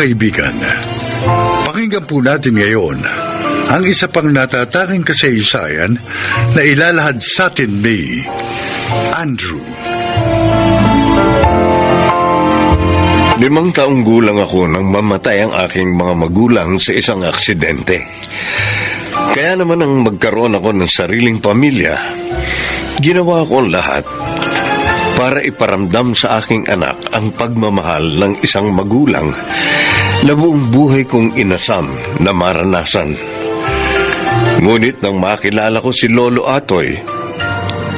kaibigan, pakinggan po natin ngayon ang isa pang natatanging kasaysayan na ilalahad sa atin ni Andrew. 5 taong gulang ako nang mamatay ang aking mga magulang sa isang aksidente. Kaya naman nang magkaroon ako ng sariling pamilya, ginawa ko ang lahat para iparamdam sa aking anak ang pagmamahal ng isang magulang na buong buhay kong inasam na maranasan. Ngunit nang makilala ko si Lolo Atoy,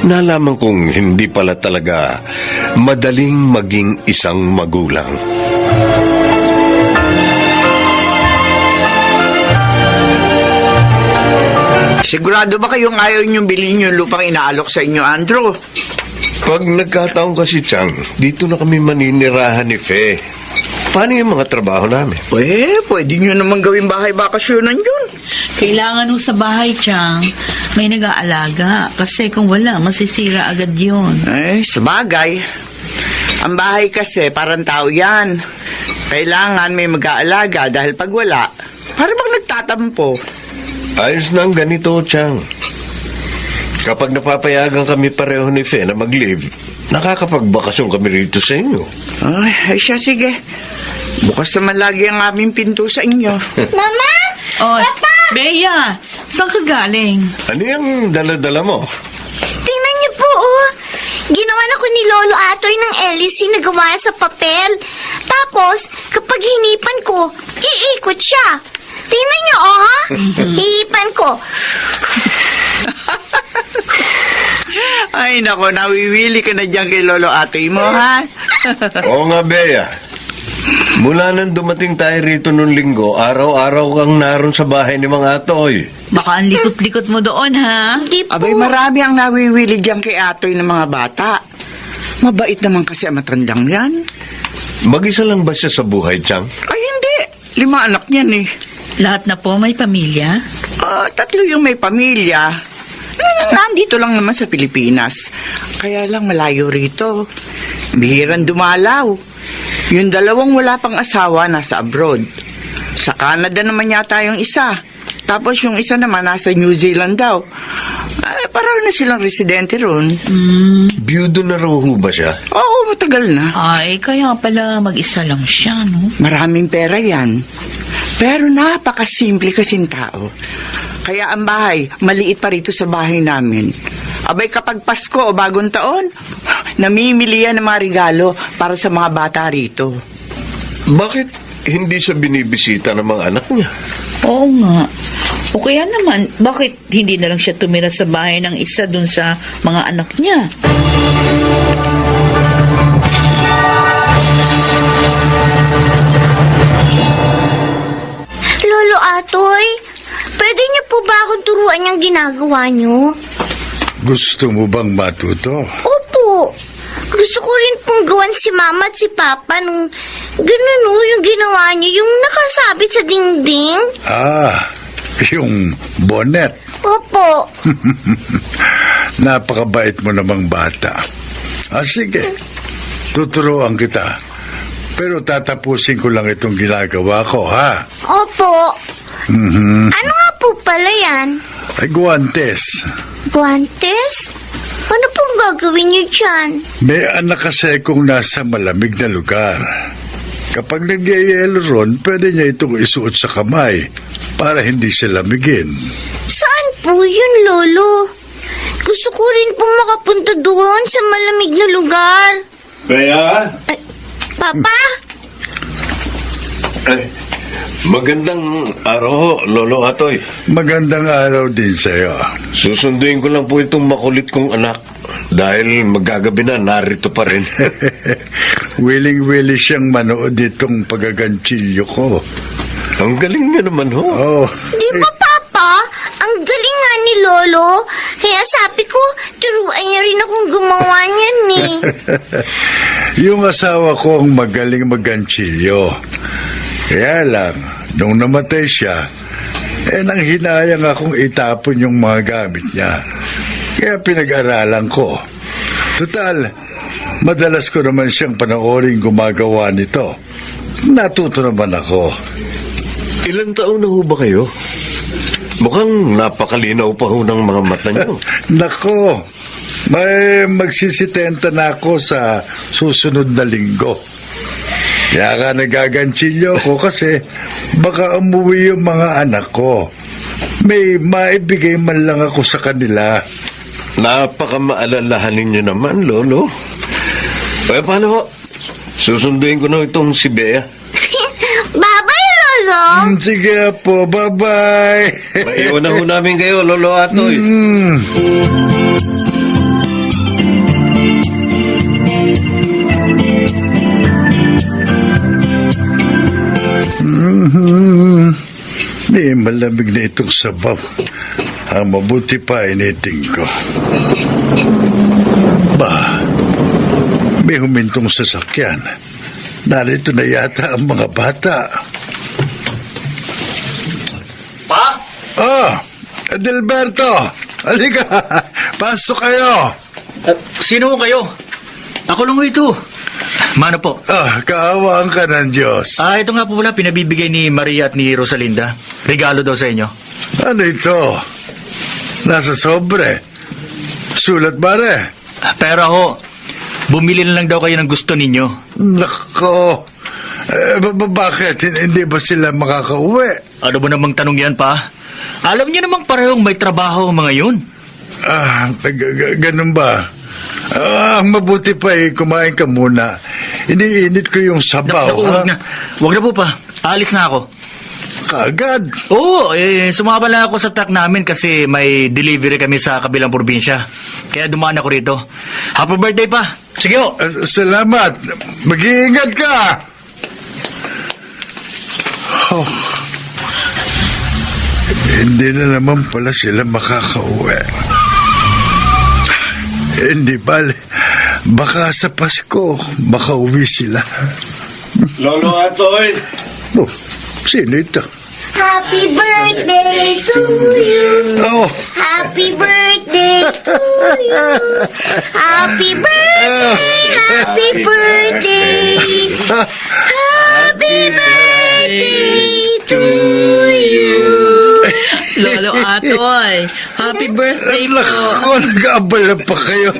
nalaman kong hindi pala talaga madaling maging isang magulang. Sigurado ba kayong ayaw niyong bilhin yung lupang inaalok sa inyo, Andrew? Pag nagkataon kasi, Chang, dito na kami maninirahan ni Fe. Paano yung mga trabaho namin? Pwede nyo naman gawing bahay bakasyonan yun. Kailangan mo sa bahay, Chang. May nag-aalaga. Kasi kung wala, masisira agad yun. Sabagay. Ang bahay kasi, parang tao yan. Kailangan may mag-aalaga dahil pag wala, parang bang nagtatampo. Ayos na ang ganito, Chang. Kapag napapayagan kami pareho ni Fe na mag-leave, nakakapagbakasyon kami rito sa inyo. Ay, siya, sige. Bukas naman lagi ang aming pinto sa inyo. Mama! Oh, Papa! Bea, saan ka galing? Ano yung dala-dala mo? Tingnan niyo po, oh. Ginawa na ko ni Lolo Atoy ng LEC na gawa sa papel. Tapos, kapag hinipan ko, iikot siya. Tingnan niyo, oh, ha? Hihipan ko. Ay, nako, nawiwili ka na dyan kay Lolo Atoy mo, ha? Oo nga, Bea. Mula nang dumating tayo rito nung linggo, araw-araw kang naroon sa bahay ni mga Atoy. Baka ang likot-likot mo doon, ha? Di po. Abay, marami ang nawiwili dyan kay Atoy ng mga bata. Mabait naman kasi ang matandang yan. Mag-isa lang ba siya sa buhay, Chang? Ay, hindi. 5 anak niyan, eh. Lahat na po may pamilya? 3 yung may pamilya. Nandito lang naman sa Pilipinas. Kaya lang malayo rito. Bihirang dumalaw. Yung 2 wala pang asawa nasa abroad. Sa Canada naman yata yung isa. Tapos yung isa naman nasa New Zealand daw. Parang na silang residente ron. Biyudo na raw ho ba siya? Oo, matagal na. Ay, kaya pala mag-isa lang siya, no? Maraming pera yan. Pero napakasimple kasing tao. Kaya ang bahay, maliit pa rito sa bahay namin. Abay, kapag Pasko o Bagong Taon, namimili yan ng mga regalo para sa mga bata rito. Bakit hindi siya binibisita ng mga anak niya? Oo nga. O kaya naman, bakit hindi na lang siya tumira sa bahay ng isa dun sa mga anak niya? Lolo Atoy, pwede niyo po ba akong turuan yung ginagawa niyo? Gusto mo bang matuto? Opo. Gusto ko rin pong gawan si Mama at si Papa nung ganun yung ginawa niyo, yung nakasabit sa dingding. Yung bonnet. Opo. Napakabait mo namang bata. Sige. Tuturuan kita. Pero tatapusin ko lang itong ginagawa ko, ha? Opo. Ano nga po pala yan? Ay, guwantes. Guantes? Ano pong gagawin niyo dyan? May anak kasi kung nasa malamig na lugar. Kapag nagyayelo ron, pwede niya itong isuot sa kamay para hindi siya lamigin. Saan po yun, Lolo? Gusto ko rin pong makapunta doon sa malamig na lugar. Bea? Ay, Papa? Magandang araw ho, Lolo Atoy. Magandang araw din sa'yo. Susunduin ko lang po itong makulit kong anak dahil magagabi na narito pa rin. Willing-willing siyang manood itong pagagantsilyo ko. Ang galing niya naman ho. Oh. Di ba, Papa? Ang galing nga ni Lolo. Kaya sabi ko, turuan niya rin akong gumawa niyan eh. Yung asawa ko ang magaling magantsilyo. Kaya lang, nung namatay siya, nang hinayang akong itapon yung mga gamit niya. Kaya pinag-aralan ko. Total, madalas ko naman siyang panoorin gumagawa nito. natuto naman ako. Ilang taon na ho ba kayo? Mukhang napakalinaw pa ho ng mga mata niyo. Nako, may magsisitenta na ako sa susunod na linggo. Kaya ka nagaganchilyo ko kasi baka umuwi yung mga anak ko. May maibigay man lang ako sa kanila. Napakamaalalahanin niyo naman, Lolo. Paano ho? Susunduin ko na itong si Bea. Bye-bye, Lolo. Sige po, bye-bye. Maiwan ho namin kayo, Lolo Atoy. May malamig na itong sabaw. Ang mabuti pa initing ko. May humintong sasakyan. Narito na yata ang mga bata. Pa? Adelberto! Halika! Pasok kayo! Sino ho kayo? Ako lang ho ito. Mano po? Kaawaan ka ng Diyos. Ito nga po pala pinabibigay ni Maria at ni Rosalinda. Regalo daw sa inyo. Ano ito? Nasa sobre. Sulat bare. Pera ho. Bumili na lang daw kayo ng gusto ninyo. Nako. Bakit? Hindi ba sila makakauwi? Ano ba namang tanong yan, pa? Alam niyo namang parehong may trabaho ang mga yun. Ganun ba? Mabuti pa kumain ka muna. Iniinit ko yung sabaw. Wag na po pa. Alis na ako. Kaagad? Oo, sumama lang ako sa truck namin kasi may delivery kami sa kabilang probinsya. Kaya dumaan ako rito. Happy birthday pa. Sige ho. Salamat. Mag-iingat ka. Hindi na naman pala sila makakauwi. Hindi bale. Baka sa Pasko makauwi sila. Lolo Atoy! Sino ito? Happy birthday to you. Happy birthday to you. Happy birthday, happy birthday. Happy birthday to you. Lolo Atoy, happy birthday po. Naku, nag-aabala pa kayo.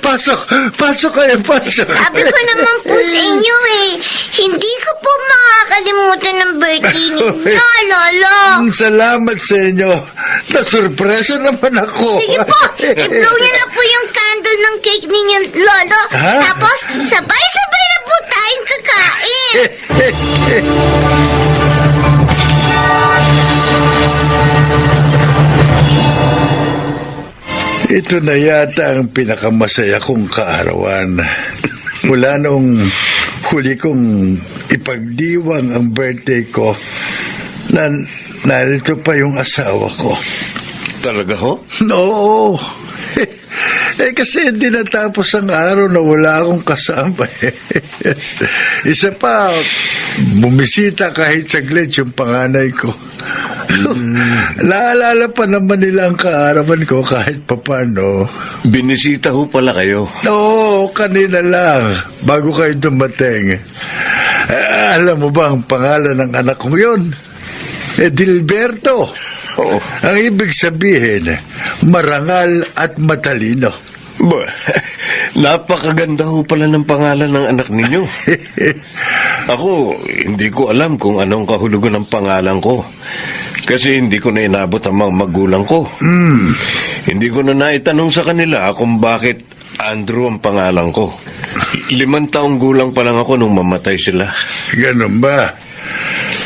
Pasok kayo. Sabi ko naman po sa inyo hindi ko po makakalimutan ng birthday ninyo, Lolo. Salamat sa inyo. Nasurpresa naman ako. Sige po, i-blow niyo na po yung candle ng cake ninyo, Lolo. Ha? Tapos, sabay-sabay na po tayong kakain. Ito na yata ang pinakamasaya kong kaarawan. Mula nung huli kong ipagdiwang ang birthday ko, narito pa yung asawa ko. Talaga ho? Oo. Kasi hindi natapos ang araw na wala akong kasama. Isa pa, bumisita kahit saglit yung panganay ko. Naalala pa naman nila ang kaarawan ko kahit papano. Binisita ho pala kayo. Oo, kanina lang, bago kayo dumating. Alam mo ba ang pangalan ng anak ko yun? Edilberto. Oo. Ang ibig sabihin, marangal at matalino. Napakaganda ho pala ng pangalan ng anak ninyo. Ako, hindi ko alam kung anong kahulugan ng pangalan ko. Kasi hindi ko na inabot ang mga magulang ko. Hindi ko na naitanong sa kanila kung bakit Andrew ang pangalan ko. 5 taong gulang pa lang ako nung mamatay sila. Ganun ba?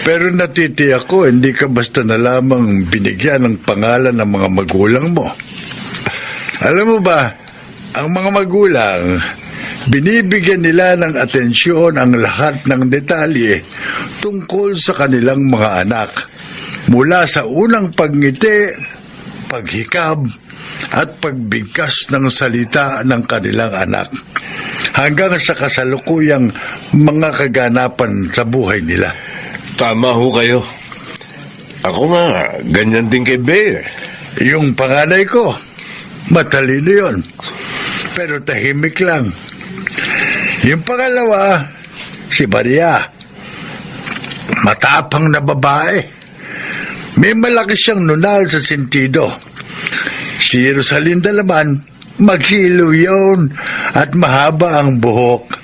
Pero natitiyak ko, hindi ka basta na lamang binigyan ng pangalan ng mga magulang mo. Alam mo ba, ang mga magulang, binibigyan nila ng atensyon ang lahat ng detalye tungkol sa kanilang mga anak. Mula sa unang pagngiti, paghikab, at pagbigkas ng salita ng kanilang anak, hanggang sa kasalukuyang mga kaganapan sa buhay nila. Tama ho kayo. Ako nga, ganyan din kay Bear. Yung panganay ko, matalino yun, pero tahimik lang. Yung pangalawa, si Maria, Matapang na babae. May malaki siyang nunal sa sentido. Si Rosalinda naman, maghilo yun at mahaba ang buhok.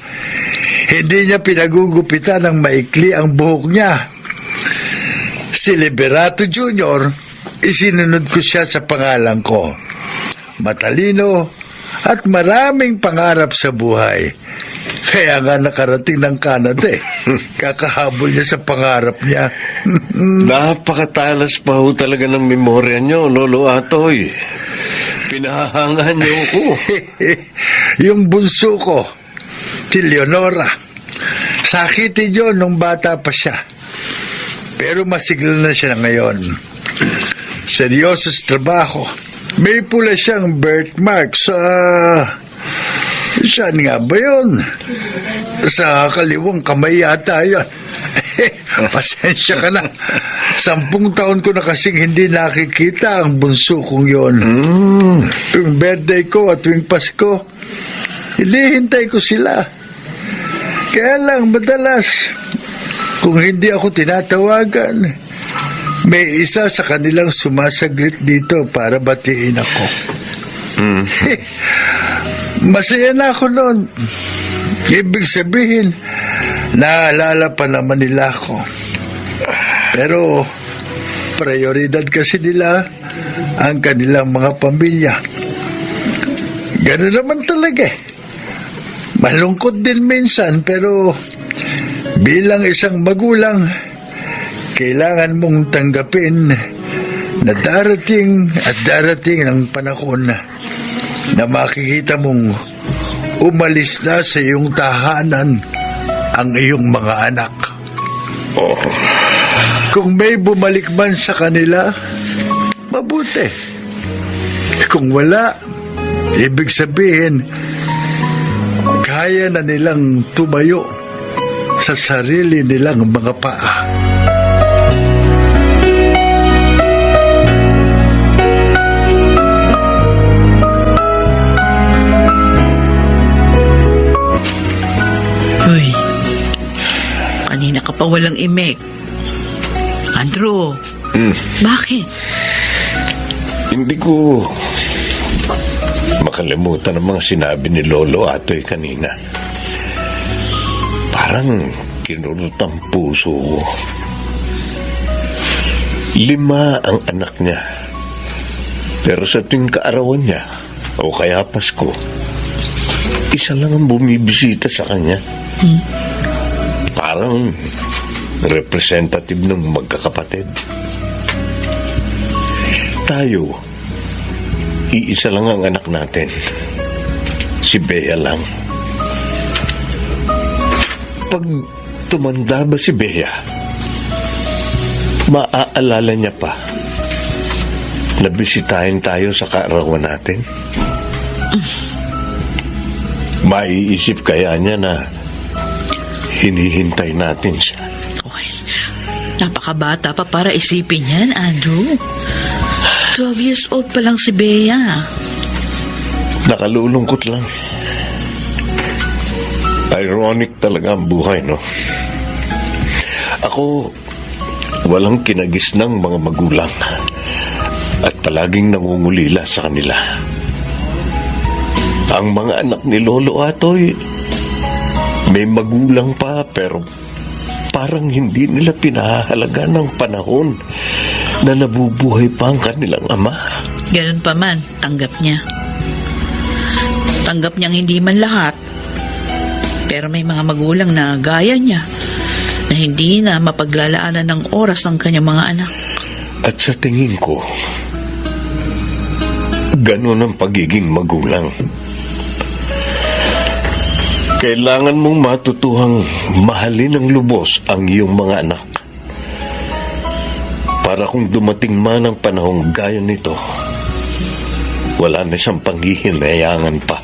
Hindi niya pinagugupitan ng maikli ang buhok niya. Si Liberato Jr., isinunod ko siya sa pangalan ko. Matalino at maraming pangarap sa buhay. Kaya nga nakarating ng Canada eh. Kakahabol niya sa pangarap niya. Napakatalas pa ho talaga ng memorya nyo, Lolo Atoy. Pinahahangahan niyo ko. Yung bunso ko, si Leonora. Sakitin yun nung bata pa siya. Pero masigla na siya ngayon. Seryoso sa trabaho. May pula siyang birthmark sa... Saan nga ba yun? Sa kaliwang kamay yata yun. Pasensya ka na. 10 taon ko na kasing hindi nakikita ang bunso kong yun. Tuwing birthday ko at tuwing Pasko, hinihintay ko sila. Kaya lang madalas, kung hindi ako tinatawagan, may isa sa kanilang sumasaglit dito para batiin ako. Masaya na ako noon. Ibig sabihin, naalala pa naman nila ako. Pero, prioridad kasi nila ang kanilang mga pamilya. Ganun naman talaga eh. Malungkot din minsan, pero bilang isang magulang, kailangan mong tanggapin na darating at darating ang panahon na makikita mong umalis na sa iyong tahanan ang iyong mga anak. Kung may bumalik man sa kanila, mabuti. Kung wala, ibig sabihin, kaya na nilang tumayo sa sarili nilang mga paa. Uy, kanina ka pa walang imek. Andrew, bakit? Hindi ko makalimutan ang mga sinabi ni Lolo Atoy kanina. Parang kinurot ang puso ko. 5 ang anak niya. Pero sa tuwing kaarawan niya, o kaya Pasko, isa lang ang bumibisita sa kanya. Parang representative ng magkakapatid. Tayo, iisa lang ang anak natin. Si Bea lang. Pag tumanda ba si Bea, maaalala niya pa na bisitahin tayo sa kaarawan natin? Maiisip kaya niya na hinihintay natin siya? Okay. Napakabata pa para isipin yan, Andrew. 12 years old pa lang si Bea. Nakalulungkot lang. Ironic talaga ang buhay, no? Ako, walang kinagis ng mga magulang at palaging nangungulila sa kanila. Ang mga anak ni Lolo Atoy, may magulang pa pero parang hindi nila pinahalaga ng panahon na nabubuhay pa ang kanilang ama. Ganun pa man, tanggap niya. Tanggap niyang hindi man lahat. Pero may mga magulang na gaya niya na hindi na mapaglalaanan ng oras ng kanyang mga anak. At sa tingin ko, ganun ang pagiging magulang. Kailangan mong matutuhang mahalin ng lubos ang iyong mga anak. Para kung dumating man ang panahong gaya nito, wala na siyang panghihinayangan pa.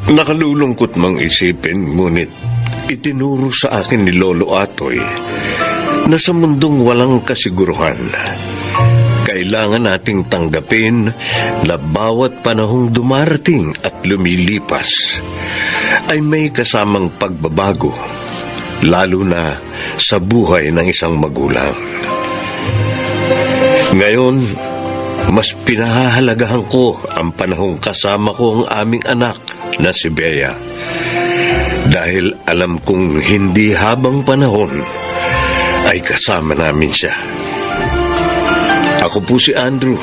Nakalulungkot mang isipin, ngunit itinuro sa akin ni Lolo Atoy na sa mundong walang kasiguruhan, kailangan nating tanggapin na bawat panahong dumarating at lumilipas ay may kasamang pagbabago, lalo na sa buhay ng isang magulang. Ngayon, mas pinahahalagahan ko ang panahong kasama ko ang aming anak na si Bea. Dahil alam kong hindi habang panahon ay kasama namin siya. Ako po si Andrew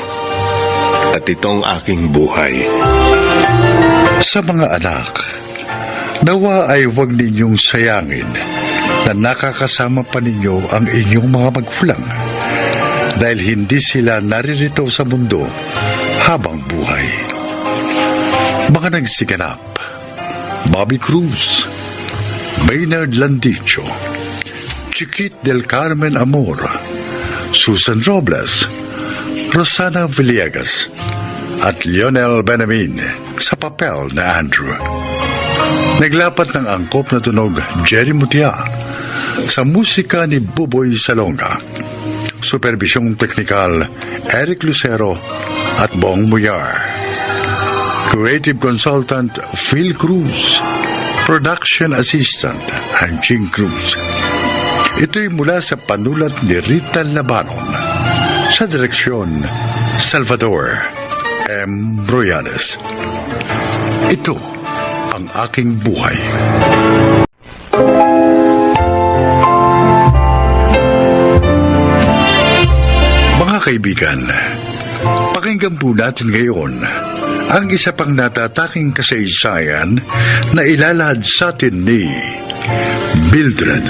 at itong aking buhay. Sa mga anak, nawa ay huwag ninyong sayangin na nakakasama pa ninyo ang inyong mga magulang dahil hindi sila naririto sa mundo habang buhay. Mga nagsiganap: Bobby Cruz, Maynard Landicho, Chiquit del Carmen Amor, Susan Robles, Rosana Villegas, at Lionel Benamin sa papel na Andrew. Naglapat ng angkop na tunog Jerry Mutia, sa musika ni Buboy Salonga. Supervisyong teknikal Eric Lucero at Bong Muyar. Creative Consultant Phil Cruz. Production Assistant Anjing Cruz. Ito'y mula sa panulat ni Rita Labanon. Sa direksyon Salvador M. Royales. Ito ang aking buhay. Mga kaibigan, pakinggan po natin ngayon ang isa pang natataking kasaysayan na ilalahad sa atin ni Mildred.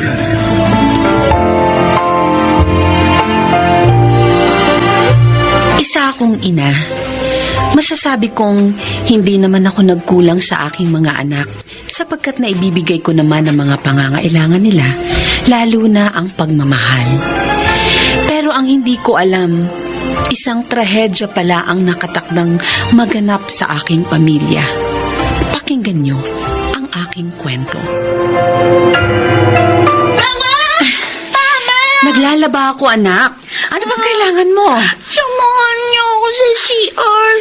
Isa akong ina. Masasabi kong hindi naman ako nagkulang sa aking mga anak sapagkat naibibigay ko naman ang mga pangangailangan nila, lalo na ang pagmamahal. Pero ang hindi ko alam, isang trahedya pala ang nakatakdang maganap sa aking pamilya. Pakinggan niyo ang aking kwento. Mama! Mama! Naglalaba ako, anak. Ano bang kailangan mo? Samahan niyo ako sa CR.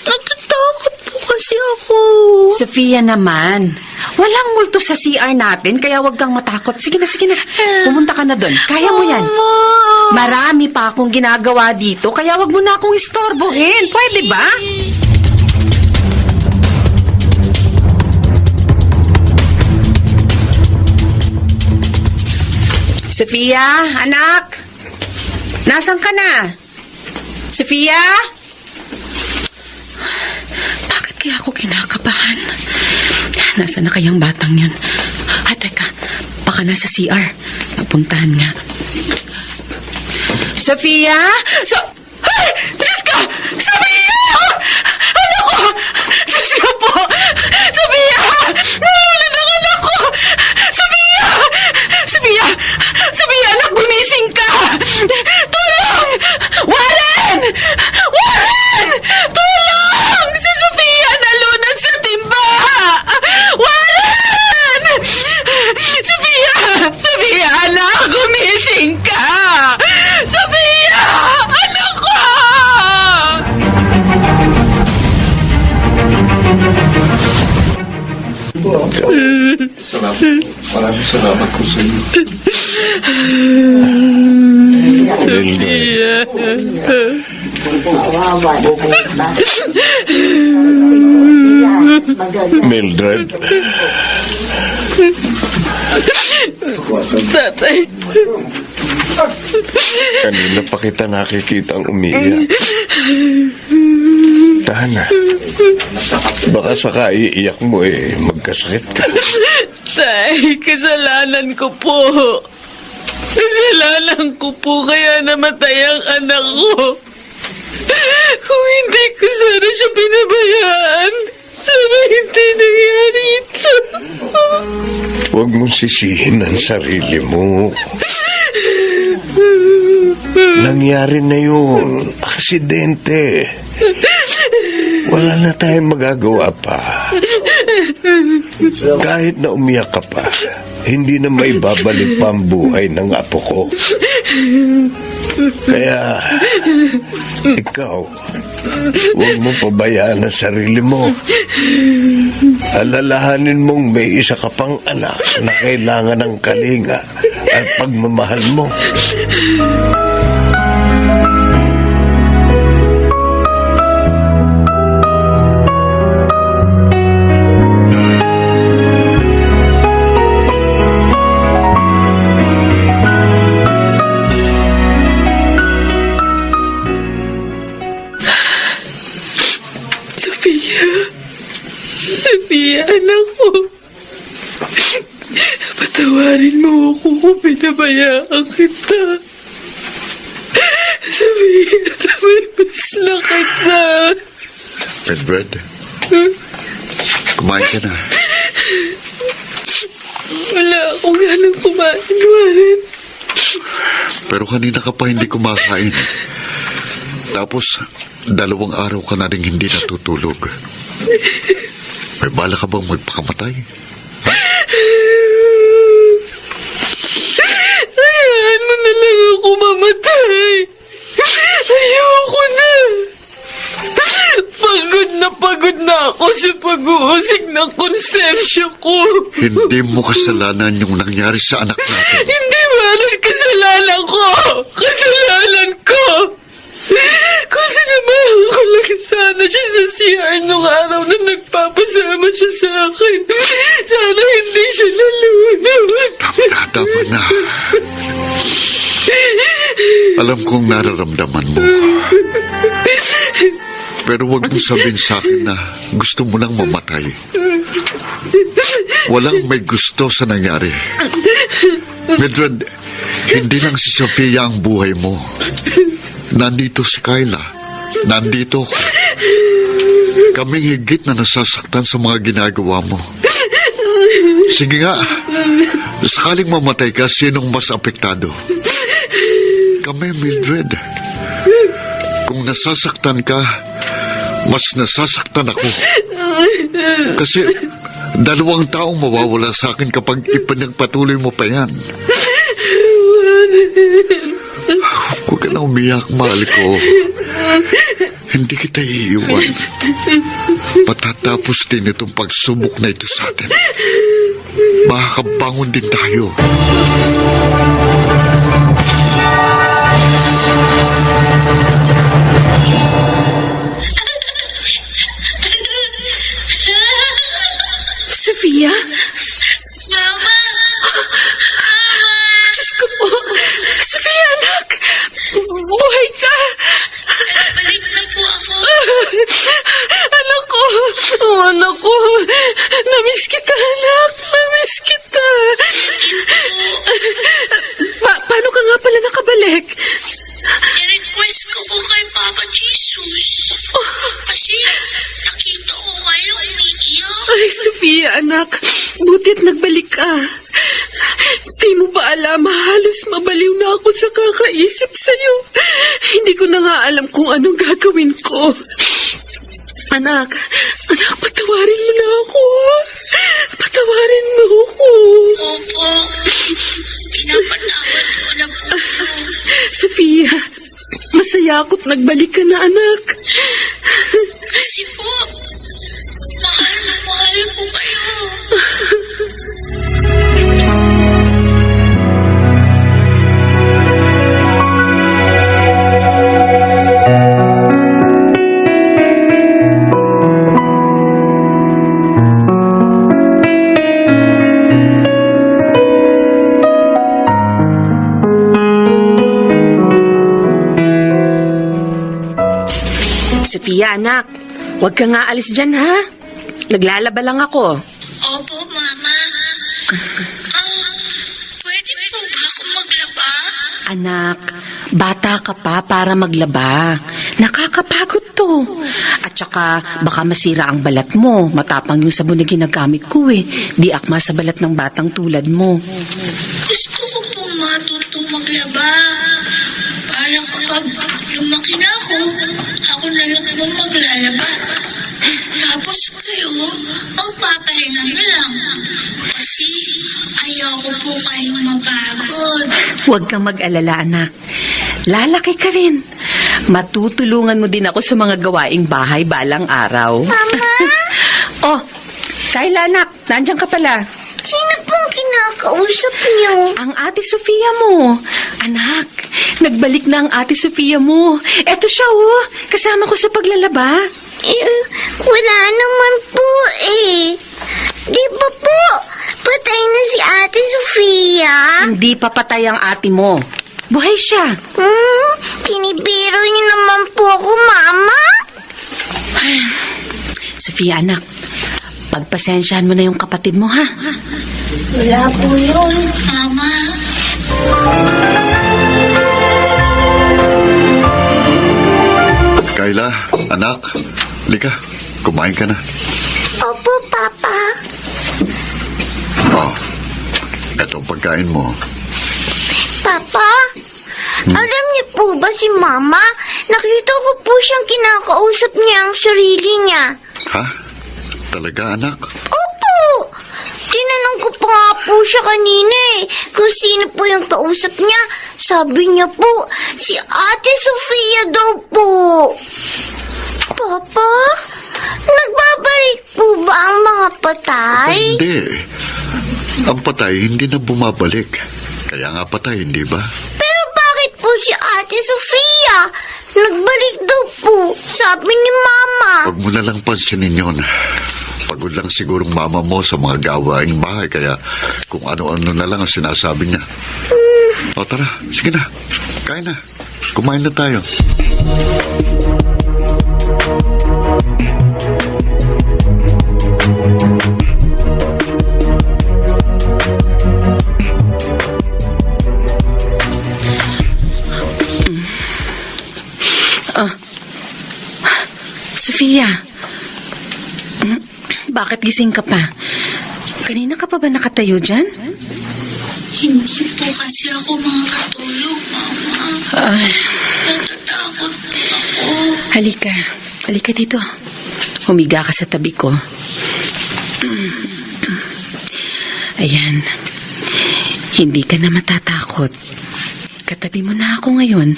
Natatakot po kasi ako. Sofia naman, walang multo sa CR natin, kaya wag kang matakot. Sige na, sige na. Pumunta ka na doon. Kaya mo yan. Marami pa akong ginagawa dito, kaya wag mo na akong istorbohin. Pwede ba? Sofia, anak. Nasaan ka na? Sofia? Bakit kaya ako kinakabahan? Nasaan na kayang batang yan? Teka, baka nasa CR. Napuntahan nga. Sofia? Ay! Diyos ka! Sofia! Anak ko! Diyos ka po! Sofia! Nalulun ang anak ko! Sofia! Sofia! Sofia, anak, gumising ka! Tulong! Warren! Warren! Tulong! Si Sofia nalunod sa timba! Warren! Sofia! Sofia, anak, gumising ka! Sofia! Anak ko! Maraming salamat po sa iyo. Mildred. Tatay. Kanina pa kita nakikita ang umiiyak. Tana. Baka saka iiyak mo magkasakit ka. Tay, kasalanan ko po. Kasalanan ko po kaya namatay ang anak ko. Kung hindi ko sana siya pinabayaan, sana hindi nangyari ito. Huwag mong sisihin ang sarili mo. Nangyari na yun. Aksidente. Wala na tayong magagawa pa. Kahit na umiyak ka pa, hindi na may babalik pa ang buhay ng apo ko. Kaya, ikaw, huwag mo pabayaan ang sarili mo. Alalahanin mong may isa ka pang anak na kailangan ng kalinga at pagmamahal mo. Sophia, anak ko. Patawarin mo ako kung pinabayaan kita. Sophia, namimiss na kita. Edward, kumain ka na. Wala akong ganang kumain, Warren. Pero kanina ka pa hindi kumakain. Tapos, 2 araw ka na rin hindi natutulog. May bala ka bang magpakamatay? Hayaan mo na lang ako mamatay. Ayoko na. Pagod na ako sa pag-uusig ng konsensya ko. Hindi mo kasalanan yung nangyari sa anak natin. Hindi man kasalanan ko. Kasalanan ko. Kung sinamahan ko lang sana siya sa CR nung araw na nagpapasama siya sa akin. Sana hindi siya nalunod. Tama na. Alam kong nararamdaman mo. Pero wag mong sabihin sa akin na gusto mo lang mamatay. Walang may gusto sa nangyari. Mildred, hindi lang si Sophia ang buhay mo. Nandito si Kyla. Nandito ako. Kaming higit na nasasaktan sa mga ginagawa mo. Sige nga, sakaling mamatay ka, sinong mas apektado? Kami, Mildred. Kung nasasaktan ka, mas nasasaktan ako. Kasi 2 taong mawawala sa akin kapag ipinagpatuloy mo pa yan. Huwag ka na umiyak, mahal ko. Hindi kita iiwan. Matatapos din itong pagsubok na ito sa atin. Makakabangon din tayo. Sophia? Mama! Diyos ko po. Sophia, anak. Buhay ka. Balik na po ako. Anak ko. Oh, anak ko. Namiss kita, anak. Namiss kita. Paano ka nga pala nakabalik? I-request ko po kay Papa Jesus. Kasi nakita ko kayo umiiyak. Ay, Sophia, anak. Buti't nagbalik ka. Di mo ba alam, halos mabaliw na ako sa kakaisip sa'yo. Hindi ko na nga alam kung anong gagawin ko. Anak, patawarin mo na ako. Patawarin mo ako. Opo. Pinapatawad ko na po. Sophia, masaya ako't nagbalik ka na, anak. Kasi po, mahal na mahal ko kayo. Sophia, anak, huwag ka nga alis dyan, ha? Naglalaba lang ako. Opo, Mama. Pwede po ba ako maglaba? Anak, bata ka pa para maglaba. Nakakapagod to. At saka, baka masira ang balat mo. Matapang yung sabon na ginagamit ko eh. Di akma sa balat ng batang tulad mo. Gusto ko pong matutong maglaba. Para kapag lumaki na ako na lang po maglalaba. Tapos kayo, magpapahinga na lang. Kasi ayaw ko ko po kayong mapagod. Huwag kang mag-alala, anak. Lalaki ka rin. Matutulungan mo din ako sa mga gawaing bahay balang araw. Mama? Oh, Kayla, anak. Nandiyan ka pala. Sino pong kinakausap niyo? Ang ate Sofia mo. Anak, nagbalik na ang ate Sofia mo. Eto siya, oh. Kasama ko sa paglalaba. Wala naman po eh. Di ba po? Patay na si Ate Sofia. Hindi pa patay ang ate mo. Buhay siya. Pinibiro niyo naman po ako, Mama. Sofia, anak. Pagpasensyahan mo na yung kapatid mo, ha? Wala po yun. Mama, Kayla, anak, lika, kumain ka na. Opo, Papa. Oh, etong pagkain mo. Papa, alam niyo po ba si Mama? Nakita ko po siyang kinakausap niya ang sarili niya. Ha? Talaga, anak? Opo! Tinanong ko pa nga po siya kanina kung sino po yung kausap niya. Sabi niya po, si Ate Sofia daw po. Papa, nagbabalik po ba ang mga patay? Hindi. Ang patay hindi na bumabalik. Kaya nga patay, hindi ba? Pero bakit po si Ate Sofia? Nagbalik daw po, sabi ni Mama. Huwag mo na lang pansinin yun. Pagod lang sigurong mama mo sa mga gawaing bahay, kaya kung ano-ano na lang ang sinasabi niya. O tara, sige na. Kain na. Kumain na tayo. Sofia, bakit gising ka pa? Kanina ka pa ba nakatayo dyan? hindi po kasi ako makakatulog, Mama. Natatakot ako. Halika. Halika dito. Humiga ka sa tabi ko. Ayan. Hindi ka na matatakot. Katabi mo na ako ngayon.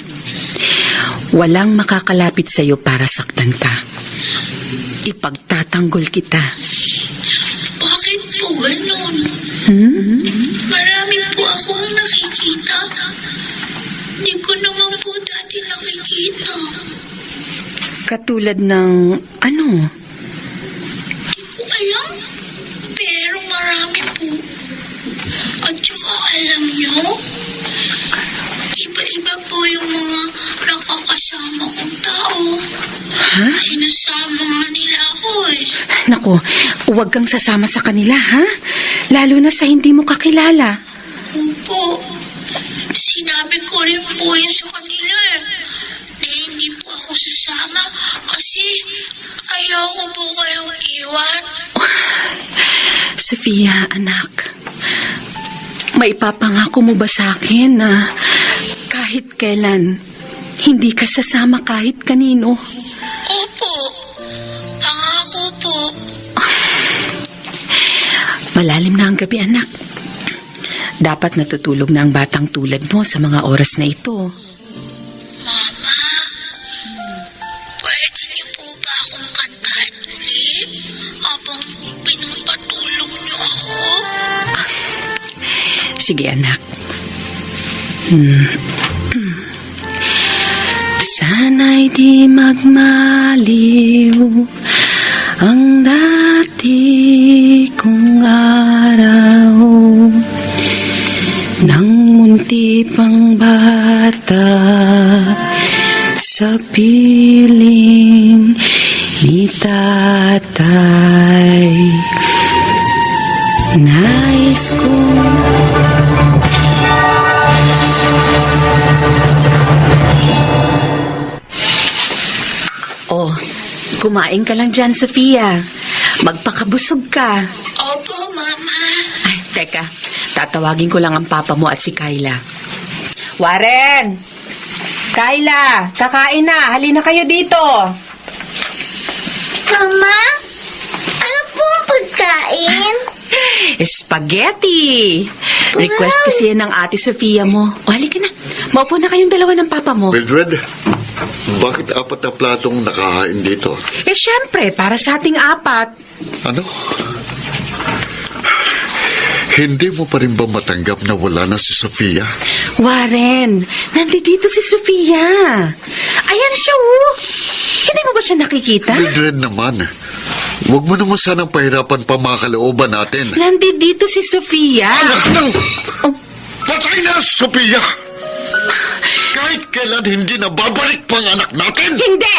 Walang makakalapit sa'yo para saktan ka. Ipagtatanggol kita. Bakit po ganun? Marami po akong nakikita. Hindi ko naman po dati nakikita. Katulad ng ano? Hindi ko alam. Pero marami po. At saka alam nyo, iba-iba po yung mga nakakasama kong tao. Ha? Sinasama nga nila ako eh. Naku, huwag kang sasama sa kanila, ha? Lalo na sa hindi mo kakilala. Opo. Sinabi ko rin po yun sa kanila eh. Na hindi po ako sasama kasi ayaw ko po kayong iwan. Sofia, anak. Maipapangako mo ba sa akin na kahit kailan, hindi ka sasama kahit kanino? Opo. Pangako po. Malalim na ang gabi, anak. Dapat natutulog na ang batang tulad mo sa mga oras na ito. Mama, pwede niyo po ba akong kantahan ulit habang pinapatulog niyo ako? Sige, anak. Sana'y di magmaliw ang dati kong araw nang munti pang bata sa piling ni tatay. Nais kong Oh, kumain ka lang dyan, Sofia. Magpakabusog ka. Opo, Mama. Ay, teka. Tatawagin ko lang ang papa mo at si Kayla. Warren! Kayla! Kakain na! Halina kayo dito! Mama, ano po ang pagkain? Spaghetti! Request kasi yan ng Ate Sofia mo. O, halika na. Maupo na kayong dalawa ng papa mo. Mildred, bakit 4 na platong nakahain dito? Eh, syempre, para sa ating 4. Ano? Hindi mo pa rin ba matanggap na wala na si Sofia? Warren, nandito si Sofia. Ayan siya, oh. Hindi mo ba siya nakikita? Mildred naman, huwag mo naman sanang pahirapan pa mga kalooban natin. Nandito si Sofia. Anak ng... Oh. Patay na, Sofia! Kahit kailan hindi na babalik pang anak natin! Hindi!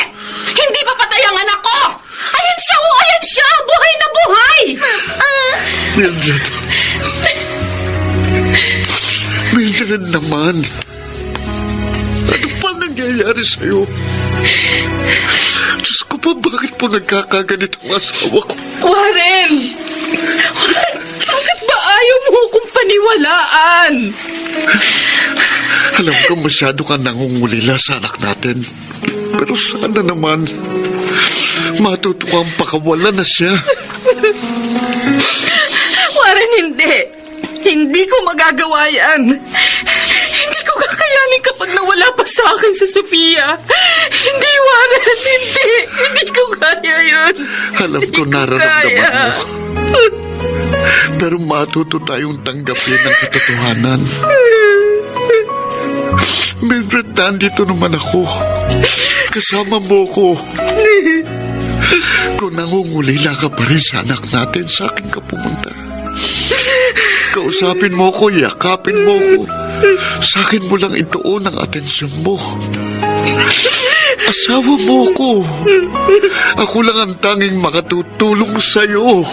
Hindi pa patay ang anak ko! Ayan siya, oh! Ayan siya! Buhay na buhay! Mildred. Mildred naman. Ano pa nangyayari sa'yo? Diyos ko pa, bakit po nagkakaganito ang asawa ko? Warren! Bakit ba ayaw mo akong paniwalaan? Alam ko masyado ka nangungulila sa anak natin. Pero sana naman matutukang pakawalan na siya. Warren, hindi. Hindi ko magagawa yan. Hindi ko kakayanin kapag nawala pa sa akin si Sofia. Hindi, Warren, hindi. Hindi ko kaya yun. Alam ko nararamdaman mo. Pero matuto tayong tanggapin ang katotohanan. Mildred, nandito naman ako. Kasama mo ko. Kung nangungulila ka pa rin sa anak natin, sa akin ka pumunta. Kausapin mo ko, yakapin mo ko. Sa akin mo lang ituon ang atensyon mo. Asawa mo ko. Ako lang ang tanging makatutulong sa'yo.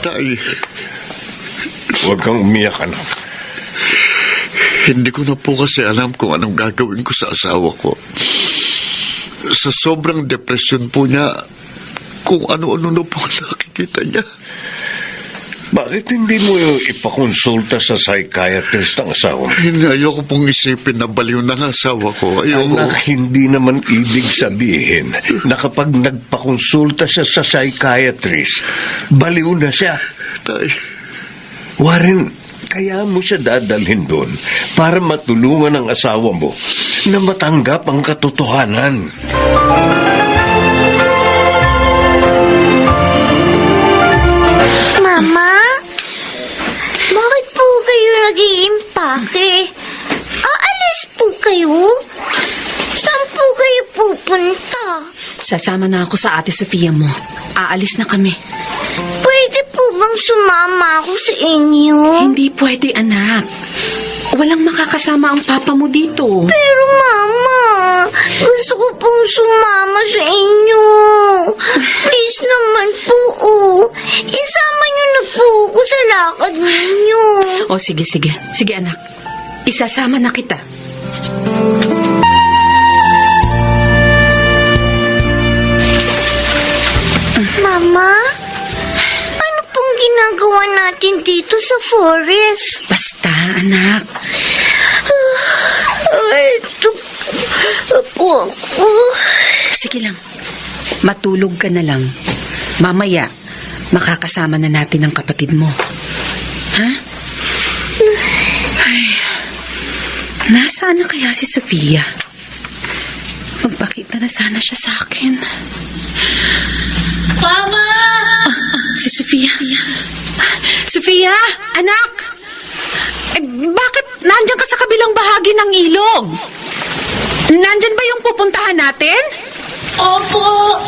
Tay, Huwag kang umiyak, anak. hindi ko na po kasi alam kung anong gagawin ko sa asawa ko. Sa sobrang depresyon po niya, kung ano-ano na po nakikita niya. Bakit hindi mo ipakonsulta sa psychiatrist ang asawa mo? Ayoko pong isipin na baliw na ang asawa ko. Ayoko. Anak, hindi naman ibig sabihin na kapag nagpakonsulta siya sa psychiatrist, baliw na siya. Tay, Warren, kaya mo siya dadalhin doon para matulungan ang asawa mo na matanggap ang katotohanan. Mama? Bakit po kayo nag-iimpake? Aalis po kayo? Saan po kayo pupunta? Sasama na ako sa Ate Sofia mo. Aalis na kami. Pwede po bang sumama ako sa inyo? Hindi pwede, anak. Walang makakasama ang papa mo dito. Pero Mama, gusto ko pong sumama sa inyo. Please naman po, isama niyo na po ako sa lakad ninyo. O, sige. Sige, anak. Isasama na kita. Mama, ano pong ginagawa natin dito sa forest? Basta, anak. Ito po ako. Sige lang. Matulog ka na lang. Mamaya, makakasama na natin ang kapatid mo. Ha? Ay, nasaan na kaya si Sofia? Magpakita na sana siya sa akin. Mama! Si Sofia. Sofia, anak! Bakit nandyan ka sa kabilang bahagi ng ilog? Nandyan ba yung pupuntahan natin? Opo!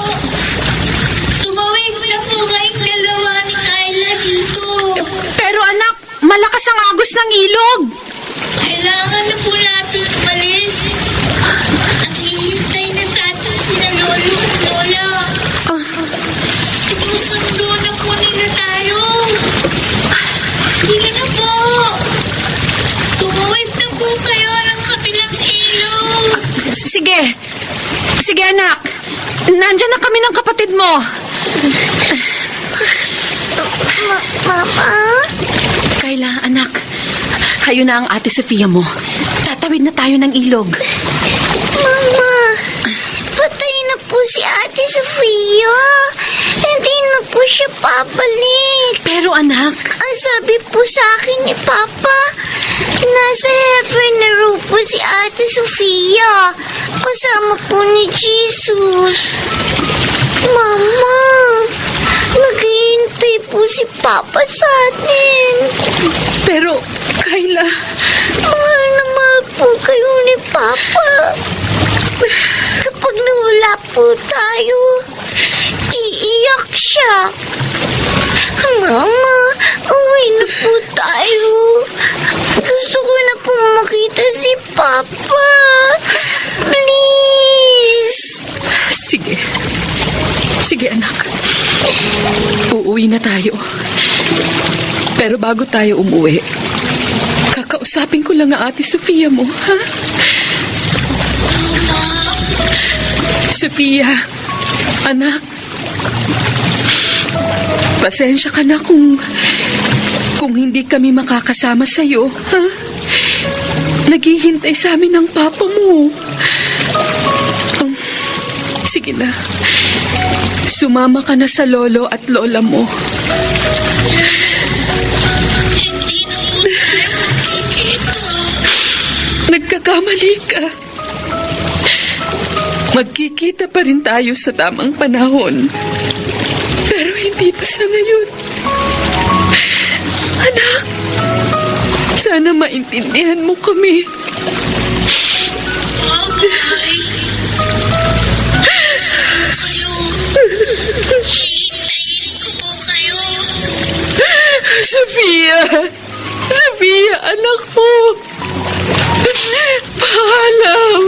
Tumawid na po kayong dalawa ni Kyla dito. Pero anak, malakas ang agos ng ilog. Kailangan na po natin umalis. Naghihintay na sa atin sina Lolo at Lola. Sinusundo na po nila tayo. Sige na po. Tumawid na po kayo ng kabilang ilog. Sige. Sige, anak. Nandyan na kami ng kapatid mo. Mama? Kayla, anak. Hayo na ang ate Sofia mo. Tatawid na tayo ng ilog. Mama, patay na po si Ate Sofia. Hindi na po siya pabalik. Pero anak, Ang sabi po sa akin ni Papa, nasa heaven na raw po si Ate Sofia. Kasama po ni Jesus. Mama, naghihintay po si Papa sa atin. pero Kayla, Mahal na mahal po kayo ni Papa. Kapag nawala po tayo, iiyak siya. Mama, uwi na po tayo. Gusto ko na po makita si Papa. Please. sige. Sige anak. Uuwi na tayo. Pero bago tayo umuwi, kakausapin ko lang ang ate Sofia mo, ha? Sofia, anak. Pasensya ka na kung hindi kami makakasama sa'yo, ha? Naghihintay sa amin ang papa mo. Sige na. Sumama ka na sa lolo at lola mo. Hindi na po tayo magkikita. Nagkakamali ka. Magkikita pa rin tayo sa tamang panahon. Pero hindi pa sa ngayon. Anak, sana maintindihan mo kami. Bye-bye. Kayo. Hihintayin ko po kayo. Sofia! Sofia, anak ko! Paalam!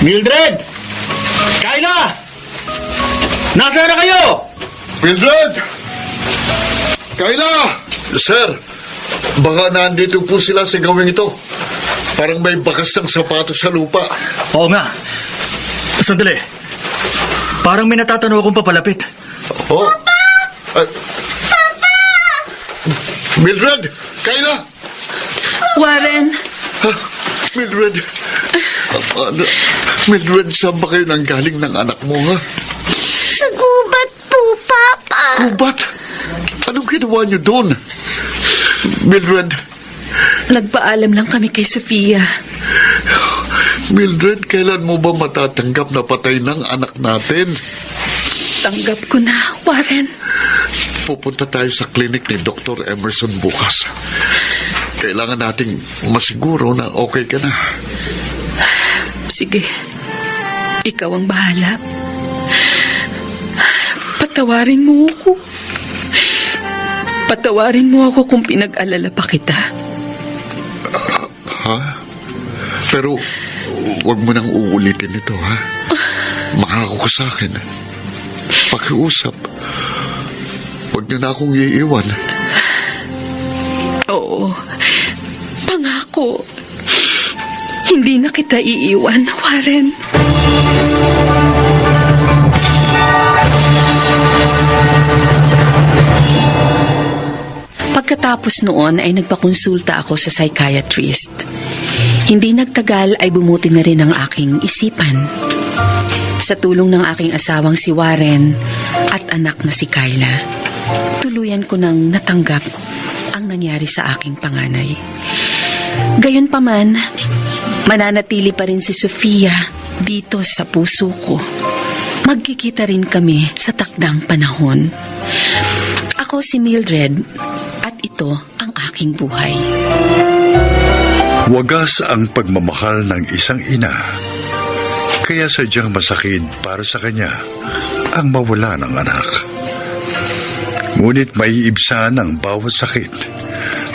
Mildred! Kayla! Nasaan na kayo? Mildred! Kayla! Sir, baka nandito po sila sa gawing ito. Parang may bakas ng sapatos sa lupa. Oo nga. Sandali. Parang may natatanaw akong papalapit. Oh. Papa! Mildred! Kayla! Warren, Mildred! Mildred, saan ba kayo nanggaling ng anak mo, ha? Sa gubat po, Papa. Kubat! Anong ginawa niyo doon? Mildred! nagpaalam lang kami kay Sofia. Mildred, kailan mo ba matatanggap na patay ng anak natin? Tanggap ko na, Warren. Pupunta tayo sa klinik ni Dr. Emerson bukas. Kailangan nating masiguro na okay ka na. Sige, ikaw ang bahala. Patawarin mo ako. Patawarin mo ako kung pinag-alala pa kita. Ha? Pero, huwag mo nang uulitin ito, ha? Makako ka sa akin. Pakiusap. Huwag niyo na akong iiwan. Oo, pangako. Hindi na kita iiwan, Warren. Pagkatapos noon ay nagpakonsulta ako sa psychiatrist. Hindi nagtagal ay bumuti na rin ang aking isipan. Sa tulong ng aking asawang si Warren at anak na si Kayla, tuluyan ko nang natanggap ang nangyari sa aking panganay. Gayunpaman, mananatili pa rin si Sofia dito sa puso ko. Magkikita rin kami sa takdang panahon. Ako si Mildred at ito ang aking buhay. Wagas ang pagmamahal ng isang ina. Kaya sadyang masakit para sa kanya ang mawala ng anak. Ngunit maiibsan ang bawat sakit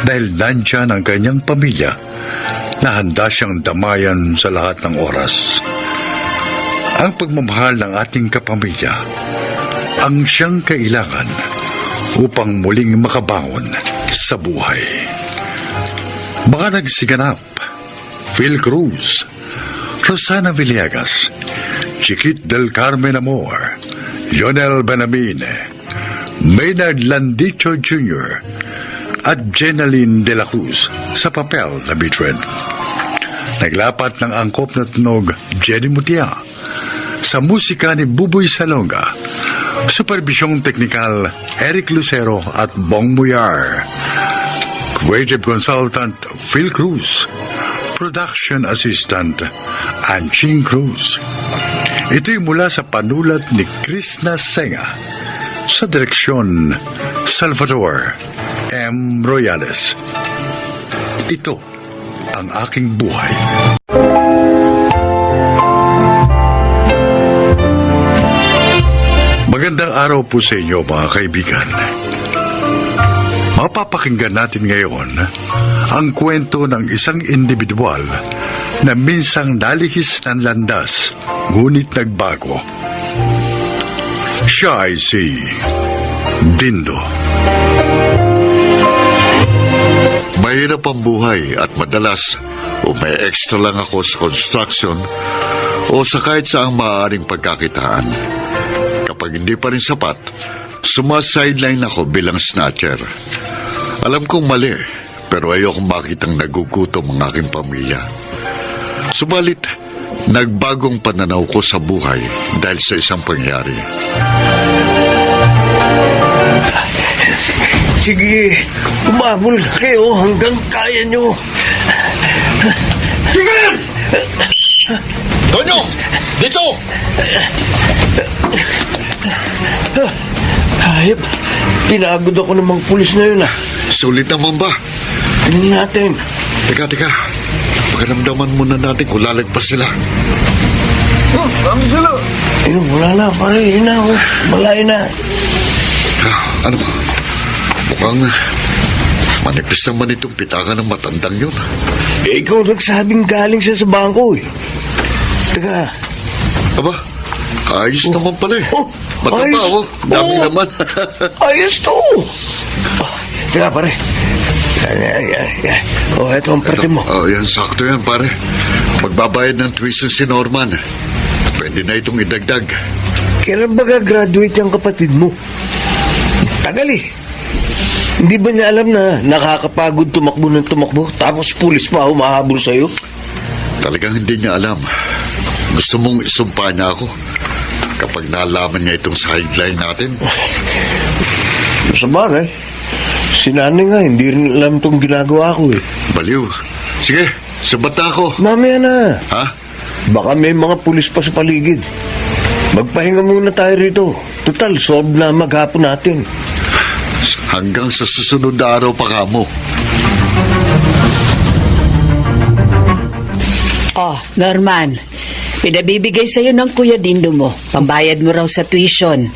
dahil nandyan ang kanyang pamilya na handa siyang damayan sa lahat ng oras. Ang pagmamahal ng ating kapamilya ang siyang kailangan upang muling makabangon sa buhay. Mga nagsiganap: Phil Cruz, Rosana Villegas, Chiquit del Carmen Amor, Lionel Benamine, Maynard Landicho Jr., at Jenaline de la Cruz sa papel na Beatrice. Naglapat ng angkop na tunog Jenny Mutia, sa musika ni Buboy Salonga, superbisyong teknikal Eric Lucero at Bong Muyar, creative consultant Phil Cruz, production assistant Anching Cruz. Ito'y mula sa panulat ni Krishna Senga, sa direksyon Salvador M. Royales. Ito ang aking buhay. Magandang araw po sa inyo, mga kaibigan. Mapapakinggan natin ngayon ang kwento ng isang individual na minsang nalihis ng landas, ngunit nagbago. Siya ay si Dindo. Mahirap ang buhay at madalas may extra lang ako sa construction o sa kahit saang maaaring pagkakitaan. Kapag hindi pa rin sapat, sumasideline ako bilang snatcher. Alam kong mali, pero ayokong makitang nagugutom ang aking pamilya. Subalit, nagbagong pananaw ko sa buhay dahil sa isang pangyari. Sige, umabol kayo hanggang kaya nyo. Tingnan! Tonyo! Dito! Hayop, pinagod ako ng mga pulis na yun. Sulit naman ba? Tingnan natin. Teka. Pakiramdaman muna natin kung lalagpas sila. Ayun, wala na, pare. Yun na, malayo na. Ano? Mukhang manipis naman itong pitaka ng matandang yun. Ikaw nagsabing galing siya sa bangko eh. Teka. Aba, ayos naman pala eh. Mataba, ayos. Dami naman. Ayos to. Teka, pare. Yan. Ito ang parte mo. Yan, sakto yan, pare. Magbabayad ng tuition si Norman. Pwede na itong idagdag. Kailan ba graduate yung kapatid mo? Tagal eh. Hindi ba niya alam na nakakapagod tumakbo ng tumakbo tapos pulis pa humahabol sa'yo? Talagang hindi niya alam. Gusto mong isumpa niya ako kapag nalaman niya itong sideline natin. Sa bagay, si nanay nga hindi rin alam itong ginagawa ko eh. Baliw. Sige, sabat na ako. Mamaya na. Ha? Baka may mga pulis pa sa paligid. Magpahinga muna tayo rito. Total, solve na maghapon natin. Hanggang sa susunod na araw pa kamo. Oh, Norman, pinabibigay sa'yo ng Kuya Dindo mo. Pambayad mo raw sa tuition.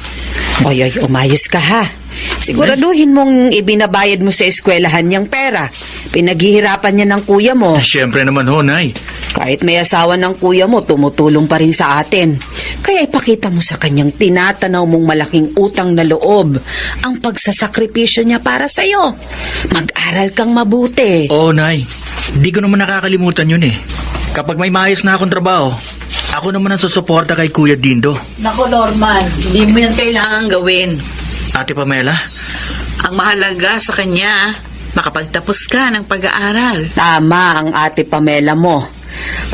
Oy, umayos ka ha. Siguraduhin mong ibinabayad mo sa eskwelahan niyang pera. Pinaghihirapan niya ng kuya mo. Siyempre naman ho, Nay. Kahit may asawa ng kuya mo, tumutulong pa rin sa atin. Kaya ipakita mo sa kanyang tinatanaw mong malaking utang na loob ang pagsasakripisyo niya para sa'yo. Mag-aral kang mabuti. Oo, Nay. Di ko naman nakakalimutan yun eh. Kapag may maayos na akong trabaho, ako naman ang susuporta kay Kuya Dindo. Nako, Norman, hindi mo yan kailangan gawin. Ate Pamela? Ang mahalaga sa kanya, makapagtapos ka ng pag-aaral. Tama ang Ate Pamela mo.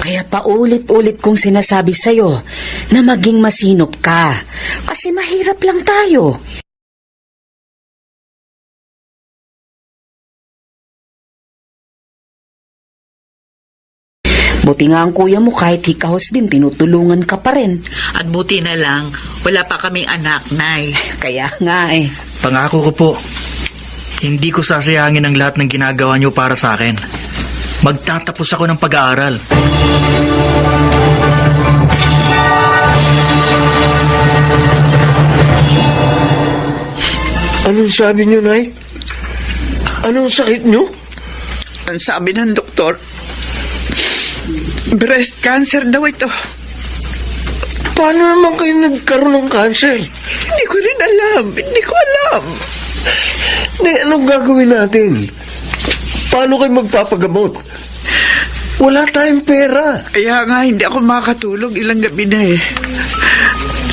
Kaya paulit-ulit kong sinasabi sa'yo na maging masinop ka. Kasi mahirap lang tayo. Buti nga ang kuya mo kahit hikahos din, tinutulungan ka pa rin. At buti na lang, wala pa kaming anak, Nay. Kaya nga eh. Pangako ko po, hindi ko sasayangin ang lahat ng ginagawa niyo para sa akin. Magtatapos ako ng pag-aaral. Anong sabi niyo, Nay? Anong sakit niyo? Ang sabi ng doktor, Breast cancer daw ito. Paano naman kayo nagkaroon ng cancer? Hindi ko rin alam. Hindi ko alam. Anong gagawin natin? Paano kayo magpapagamot? Wala tayong pera. Kaya nga, hindi ako makakatulog ilang gabi na eh.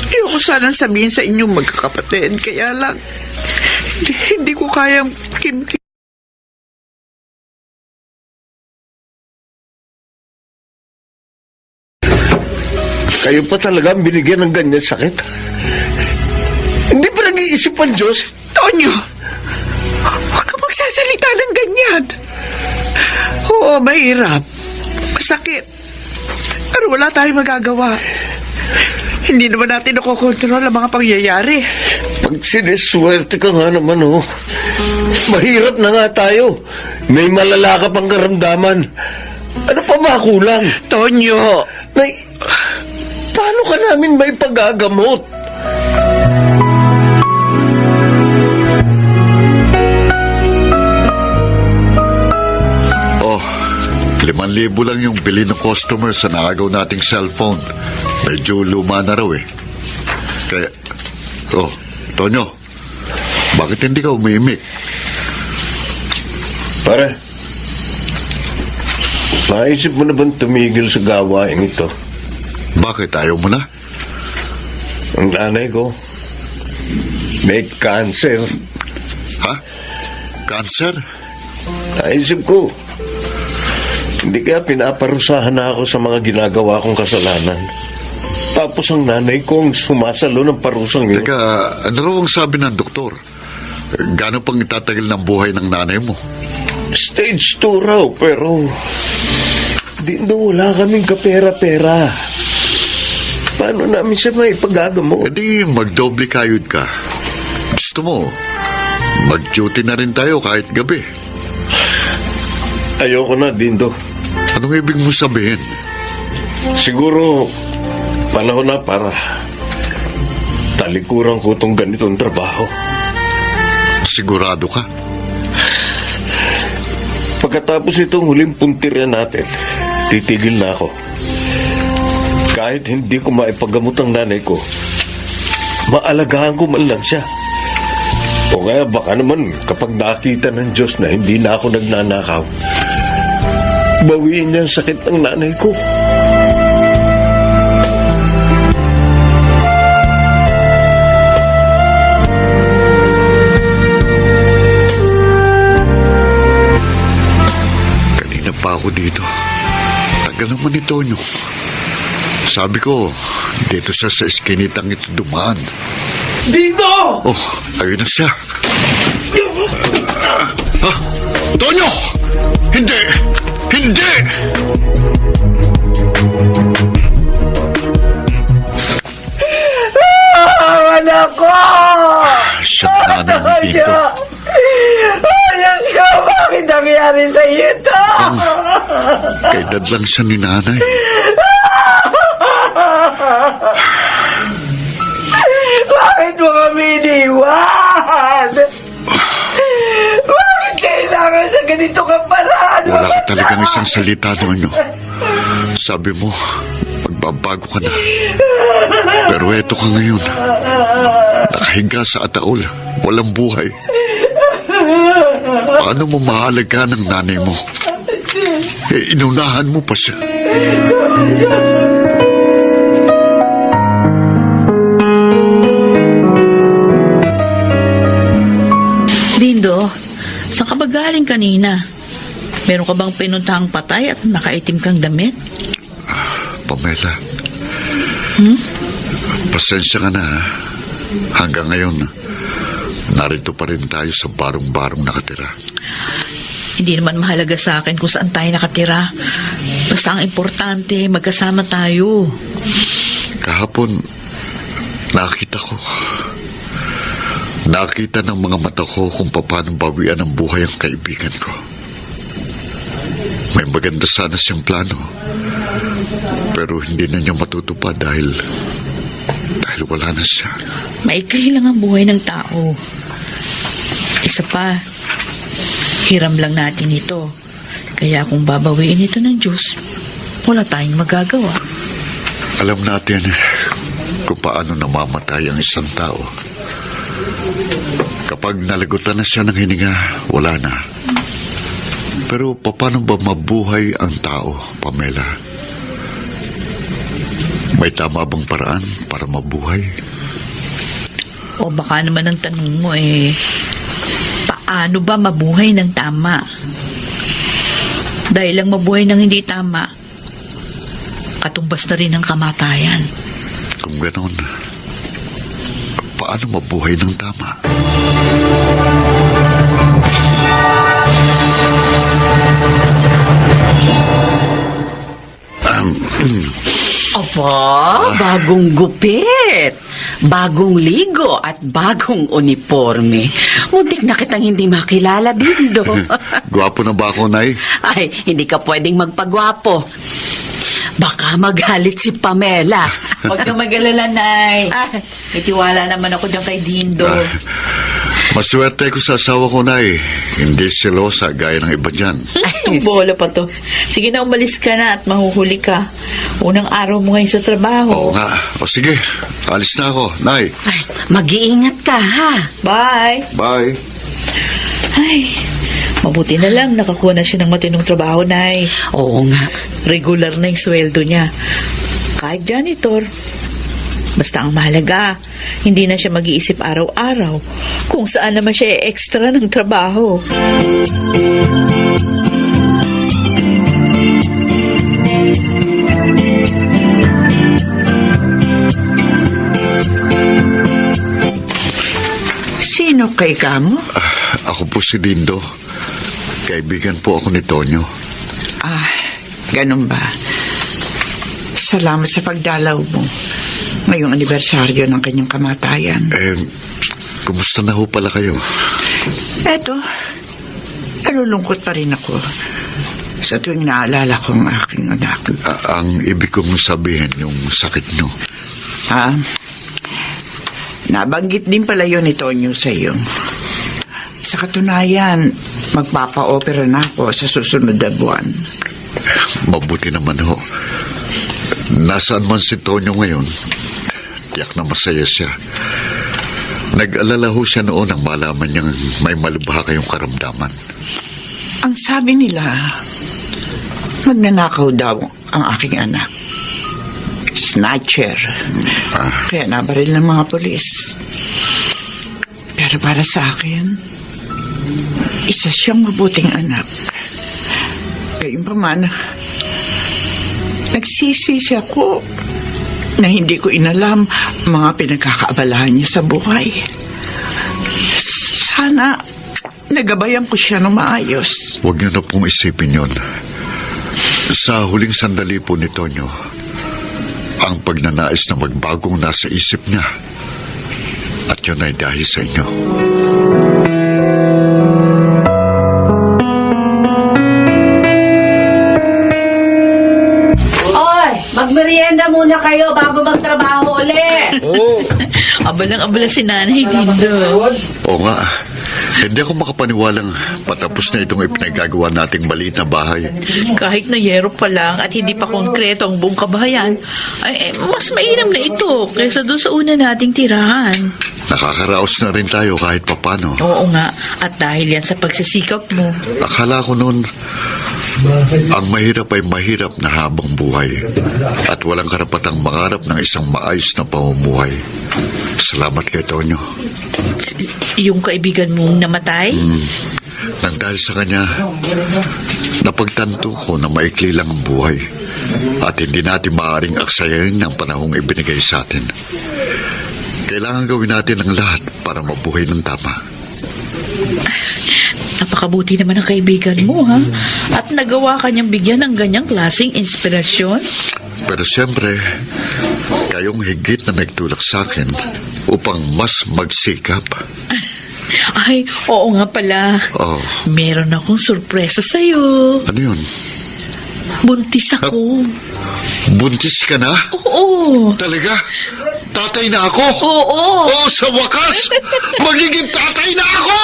Ayoko sanang sabihin sa inyong magkakapatid. Kaya lang, hindi ko kayang kim. Kayo pa talaga ang binigyan ng ganyan sakit? Hindi pa nag-iisip ang Diyos? Tonyo! Huwag ka magsasalita ng ganyan. Oo, mahirap. Masakit. Pero wala tayong magagawa. Hindi naman natin nakokontrol ang mga pangyayari. Pag siniswerte ka nga naman, oh. Mahirap na nga tayo. May malala ka pang karamdaman. Ano pa ba kulang? Tonyo! Paano ka namin may pagagamot? Oh, 5,000 lang yung bili ng customer sa nakagaw nating cellphone. Medyo luma na raw eh. Kaya, Tonyo, bakit hindi ka umimik? Pare, naisip mo na bang tumigil sa gawain ito? Bakit ayaw mo na? Ang nanay ko, may cancer. Ha? Cancer? Naisip ko, hindi kaya pinaparusahan na ako sa mga ginagawa kong kasalanan. Tapos ang nanay ko ang sumasalo ng parusang yun. Teka, ano raw ang sabi ng doktor? Gano'n pang itatagal ng buhay ng nanay mo? Stage 2 raw, pero di daw wala kaming kapera-pera. Paano namin siya may pagagamot? E di magdoble kayod ka. Gusto mo, mag-duty na rin tayo kahit gabi. Ayoko na, Dindo. Anong ibig mo sabihin? Siguro, panahon na para talikuran ko itong ganitong trabaho. Sigurado ka? Pagkatapos itong huling puntirya natin, titigil na ako. Kahit hindi ko maipagamot ang nanay ko, maalagaan ko man lang siya. O kaya baka naman kapag nakita ng Diyos na hindi na ako nagnanakaw, bawiin niya ang sakit ng nanay ko. Kanina pa ako dito. Tagal naman ni Tonyo. Sabi ko, dito siya sa eskinitang ito dumaan. Dito! Oh, ayun na siya. Tonyo! Hindi! Hindi! Anak ko! Siya na ng dito. Diyos ko, bakit nangyari sa iyo ito? Kaedad lang siya ni nanay. Bakit mo kami iniwan? Bakit kailangan sa ganito kang paraan? Wala ka talagang isang salita naman nyo. Sabi mo, magbabago ka na. Pero eto ka ngayon. Nakahiga sa ataol. Walang buhay. Paano mo mahalaga ng nanay mo? Eh, inunahan mo pa siya. Dindo, saan ka ba galing kanina? Meron ka bang pinuntahang patay at nakaitim kang damit? Pamela. Pasensya ka na, ha? Hanggang ngayon, narito pa rin tayo sa barong-barong nakatira. Hindi naman mahalaga sa akin kung saan tayo nakatira. Basta ang importante, magkasama tayo. Kahapon, nakita ng mga mata ko kung paano bawian ang buhay ang kaibigan ko. May maganda sana siyang plano. Pero hindi na niya matutupad dahil wala na siya. Maikli lang ang buhay ng tao. Isa pa, hiram lang natin ito. Kaya kung babawiin ito ng Diyos, wala tayong magagawa. Alam natin kung paano namamatay ang isang tao. Kapag nalagutan na siya ng hininga, wala na. Pero paano ba mabuhay ang tao, Pamela? May tama bang paraan para mabuhay? O baka naman ang tanong mo paano ba mabuhay ng tama? Dahil lang mabuhay ng hindi tama, katumbas na rin ang kamatayan. Kung ganon, paano mabuhay ng tama? Aba, bagong gupit, bagong ligo at bagong uniforme. Muntik na kitang hindi makilala, Dindo. Gwapo na ba ako, Nay? Ay, hindi ka pwedeng magpagwapo. Baka magalit si Pamela. Huwag kang mag-alala, Nay. May tiwala naman ako dyan kay Dindo. Maswerte ko sa asawa ko, Nay. Hindi selosa gaya ng iba dyan. Ang bola pa to. Sige na, umalis ka na at mahuhuli ka. Unang araw mo ngayon sa trabaho. Oo nga. O sige, alis na ako, Nay. Ay, mag-iingat ka, ha? Bye! Bye. Ay, mabuti na lang nakakuha na siya ng matinong trabaho, Nay. Oo nga. Regular na yung sweldo niya. Kahit janitor. Basta ang mahalaga, hindi na siya mag-iisip araw-araw kung saan naman siya extra ng trabaho. Sino kay kamo? Ako po si Dindo. Kaibigan po ako ni Tonyo. Ganun ba? Salamat sa pagdalaw mo ngayong anibersaryo ng kanyang kamatayan. Kumusta na ho pala kayo? Eto, nalulungkot pa rin ako sa tuwing naalala ko ang aking anak. Ang ibig kong sabihin, yung sakit nyo. Nabanggit din pala yun ni Tonyo sa iyo. Sa katunayan, magpapa-opera na ako sa susunod na buwan. Mabuti naman ho. Nasaan man si Tonyo ngayon, tiyak na masaya siya. Nag-alala ho siya noon nang malaman niyang may malubha kayong karamdaman. Ang sabi nila, magnanakaw daw ang aking anak. Snatcher. Kaya nabaril ng mga polis. Pero para sa akin, isa siyang mabuting anak. Gayunpaman, nagsisisi ako na hindi ko inalam mga pinagkakaabalahan niya sa buhay. Sana nagabayan ko siya ng maayos. Huwag niyo na pong isipin yun. Sa huling sandali po ni Tonyo, ang pagnanais na magbagong nasa isip niya. At yun ay dahil sa inyo. Oy, magmerienda muna kayo bago magtrabaho ulit. Abalang-abala si Nanay Dindo. Oo nga. Hindi ako makapaniwalang patapos na itong ipinagagawa nating maliit na bahay. Kahit na yero pa lang at hindi pa konkreto ang buong kabahayan, ay mas mainam na ito kaysa doon sa una nating tirahan. Nakakaraos na rin tayo kahit papano. Oo nga, at dahil yan sa pagsisikap mo. Akala ko noon, ang mahirap ay mahirap na habang buhay at walang karapatang mangarap ng isang maayos na pamumuhay. Salamat kay Tonyo. Yung kaibigan mong namatay? Nang dahil sa kanya, napagtanto ko na maikli lang ang buhay at hindi natin maaaring aksayahin ang panahong ibinigay sa atin. Kailangan gawin natin ang lahat para mabuhay ng tama. Napakabuti naman ang kaibigan mo, ha? At nagawa ka niyang bigyan ng ganyang klaseng inspirasyon? Pero siyempre, kayong higit na nagtulak sa akin upang mas magsikap. Ay, oo nga pala. Oh. Meron akong sorpresa sa'yo. Ano yun? Buntis ako. Buntis ka na? Oo. Talaga? Tatay na ako? Oo. Oh, sa wakas, magiging tatay na ako!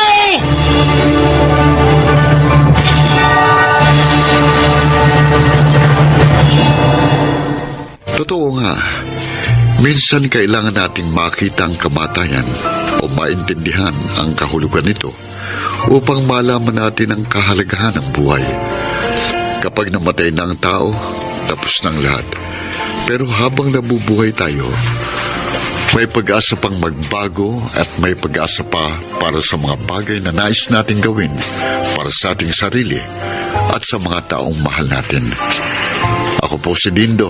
Totoo nga, minsan kailangan nating makita ang kamatayan o maintindihan ang kahulugan nito upang malaman natin ang kahalagahan ng buhay. Kapag namatay na ang tao, tapos ng lahat. Pero habang nabubuhay tayo, may pag-asa pang magbago at may pag-asa pa para sa mga bagay na nais nating gawin para sa ating sarili at sa mga taong mahal natin. Ako po si Dindo,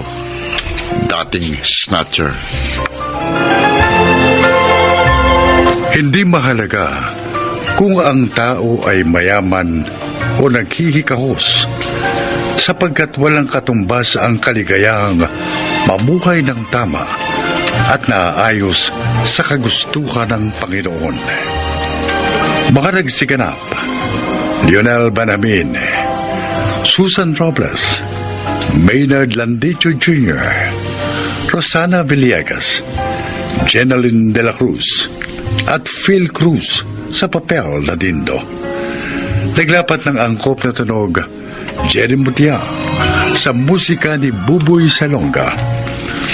dating snatcher. Hindi mahalaga kung ang tao ay mayaman o naghihikahos, sapagkat walang katumbas ang kaligayahang mamuhay ng tama at naaayos sa kagustuhan ng Panginoon. Mga nagsiganap: Lionel Banamin, Susan Robles, Maynard Landicho Jr., Rosana Villegas, Jeneline de la Cruz, at Phil Cruz sa papel na Dindo. Naglapat ng angkop na tunog, Jerry Mutia, sa musika ni Buboy Salonga.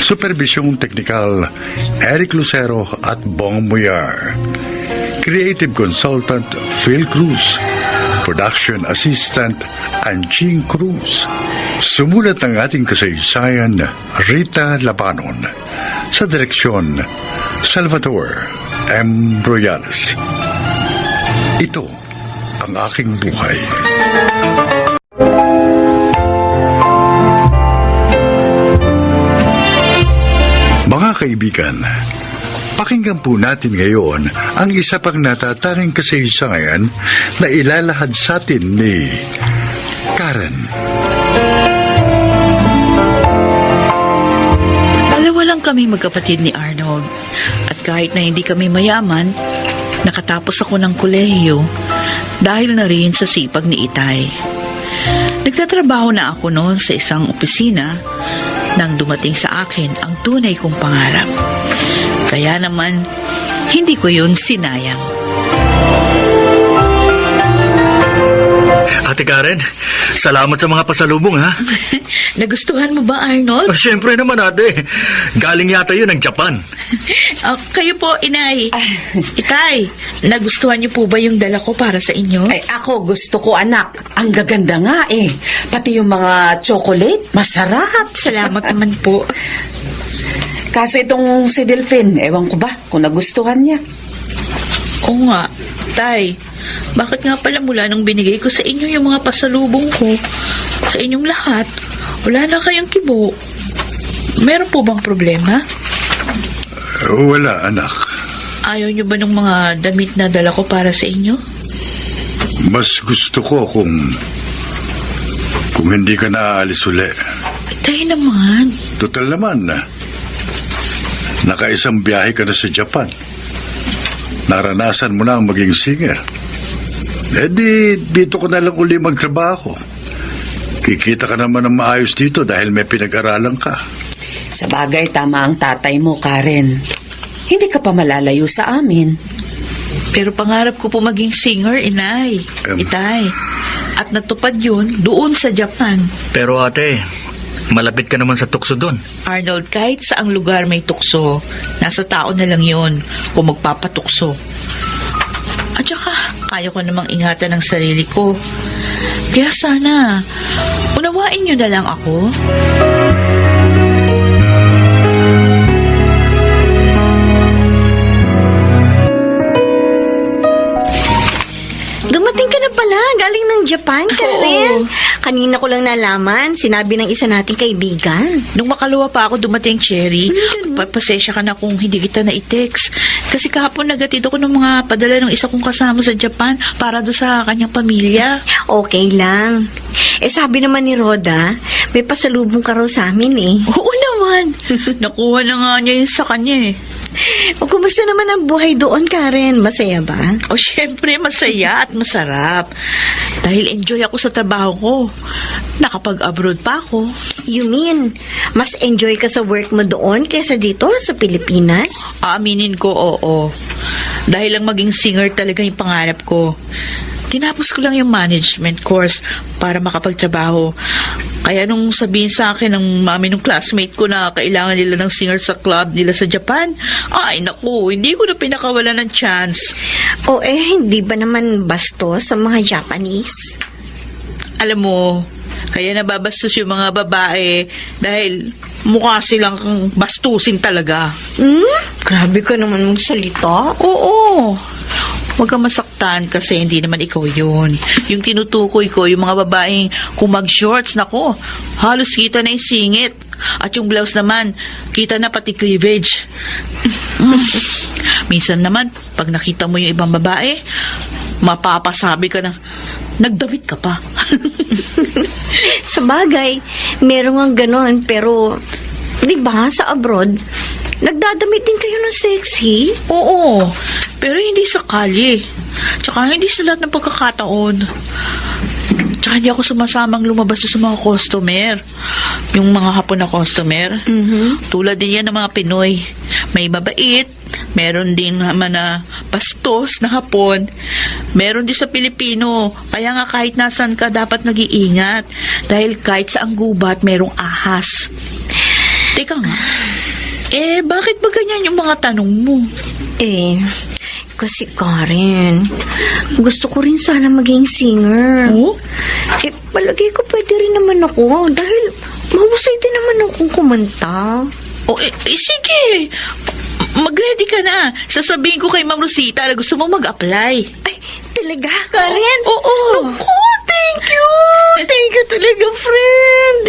Supervisyong teknikal, Eric Lucero at Bong Muyar. Creative Consultant, Phil Cruz. Production Assistant, Anching Cruz. Sumulat ng ating kasaysayan, Rita Labanon. Sa direksyon, Salvador M. Royales. Ito ang aking buhay. Mga kaibigan, pakinggan po natin ngayon ang isa pang natatanging kasaysayan na ilalahad sa atin ni Karen. Dalawa lang kami magkapatid ni Arnold. At kahit na hindi kami mayaman, nakatapos ako ng kolehiyo dahil na rin sa sipag ni Itay. Nagtatrabaho na ako noon sa isang opisina nang dumating sa akin ang tunay kong pangarap. Kaya naman, hindi ko yun sinayang. Ate Karen, salamat sa mga pasalubong, ha? Nagustuhan mo ba, Arnold? Oh, siyempre naman, ate. Galing yata yun ng Japan. Kayo po, Inay. Itay, nagustuhan niyo po ba yung dala ko para sa inyo? Ay, ako gusto ko, anak. Ang gaganda nga eh. Pati yung mga chocolate, masarap. Salamat naman po. Kaso itong si Delphine, ewan ko ba kung nagustuhan niya. Oo nga, Tay. Bakit nga pala mula nung binigay ko sa inyo yung mga pasalubong ko, sa inyong lahat, wala na kayong kibo? Meron po bang problema? Wala, anak. Ayaw niyo ba ng mga damit na dala ko para sa inyo? Mas gusto ko kung hindi ka naaalis uli. Tay naman. Total naman, nakaisang biyahe ka na sa Japan. Naranasan mo na ang maging singer. Dito ko na lang uli magtrabaho. Kikita ka naman ng maayos dito dahil may pinag-aralan ka. Sa bagay, tama ang tatay mo, Karen. Hindi ka pa malalayo sa amin. Pero pangarap ko po maging singer, Inay. Itay. At natupad yun doon sa Japan. Pero ate, malapit ka naman sa tukso doon. Arnold, kahit saang lugar may tukso, nasa tao na lang yun kung magpapatukso. At saka, kaya ko namang ingatan ang sarili ko. Kaya sana, unawain niyo na lang ako. Dumating ka na pala, galing ng Japan, Karen. Kanina ko lang nalaman, sinabi ng isa nating kaibigan. Nung makalawa pa ako dumating, Cherry, pasensya ka na kung hindi kita na-text. Kasi kahapon nagatid ako ng mga padala ng isa kong kasama sa Japan para doon sa kanyang pamilya. Okay lang. Sabi naman ni Roda, may pasalubong ka raw sa amin eh. Oo naman. Nakuha na nga niya yun sa kanya eh. O kumusta naman ang buhay doon, Karen? Masaya ba? O syempre, masaya at masarap. Dahil enjoy ako sa trabaho ko. Nakapag-abroad pa ako. You mean, mas enjoy ka sa work mo doon kaysa dito sa Pilipinas? Aaminin ko, oo. Dahil lang maging singer talaga yung pangarap ko. Tinapos ko lang yung management course para makapagtrabaho. Kaya nung sabihin sa akin ng mami ng classmate ko na kailangan nila ng singer sa club nila sa Japan, ay naku, hindi ko na pinakawalan ng chance. O hindi ba naman basto sa mga Japanese? Alam mo, kaya nababastos yung mga babae dahil mukha silang bastusin talaga. Grabe ka naman magsalita. Oo. Huwag kang masaktan kasi hindi naman ikaw yun. Yung tinutukoy ko, yung mga babaeng kung mag-shorts, nako, halos kita na yung singit. At yung blouse naman, kita na pati cleavage. Minsan naman, pag nakita mo yung ibang babae, mapapasabi ka na, nagdamit ka pa. Sa bagay, meron nga ganon, pero di ba sa abroad, nagdadamit din kayo ng sexy? Oo, pero hindi sa kalye. Tsaka hindi sa lahat ng pagkakataon. Tsaka hindi ako sumasamang lumabas sa mga customer. Yung mga hapon na customer. Tulad din yan ng mga Pinoy. May mabait, meron din naman na bastos na hapon. Meron din sa Pilipino. Kaya nga kahit nasan ka, dapat nag-iingat. Dahil kahit sa ang gubat, merong ahas. Teka nga, bakit ba ganyan yung mga tanong mo? Kasi Karen, gusto ko rin sana maging singer. Oh? Palagay ko pwede rin naman ako dahil mahusay din naman akong kumanta. Sige. Mag-ready ka na. Sasabihin ko kay Ma'am Rosita na gusto mo mag-apply. Ay, talaga, Karen? Oo. Naku, thank you! Thank you talaga, friend!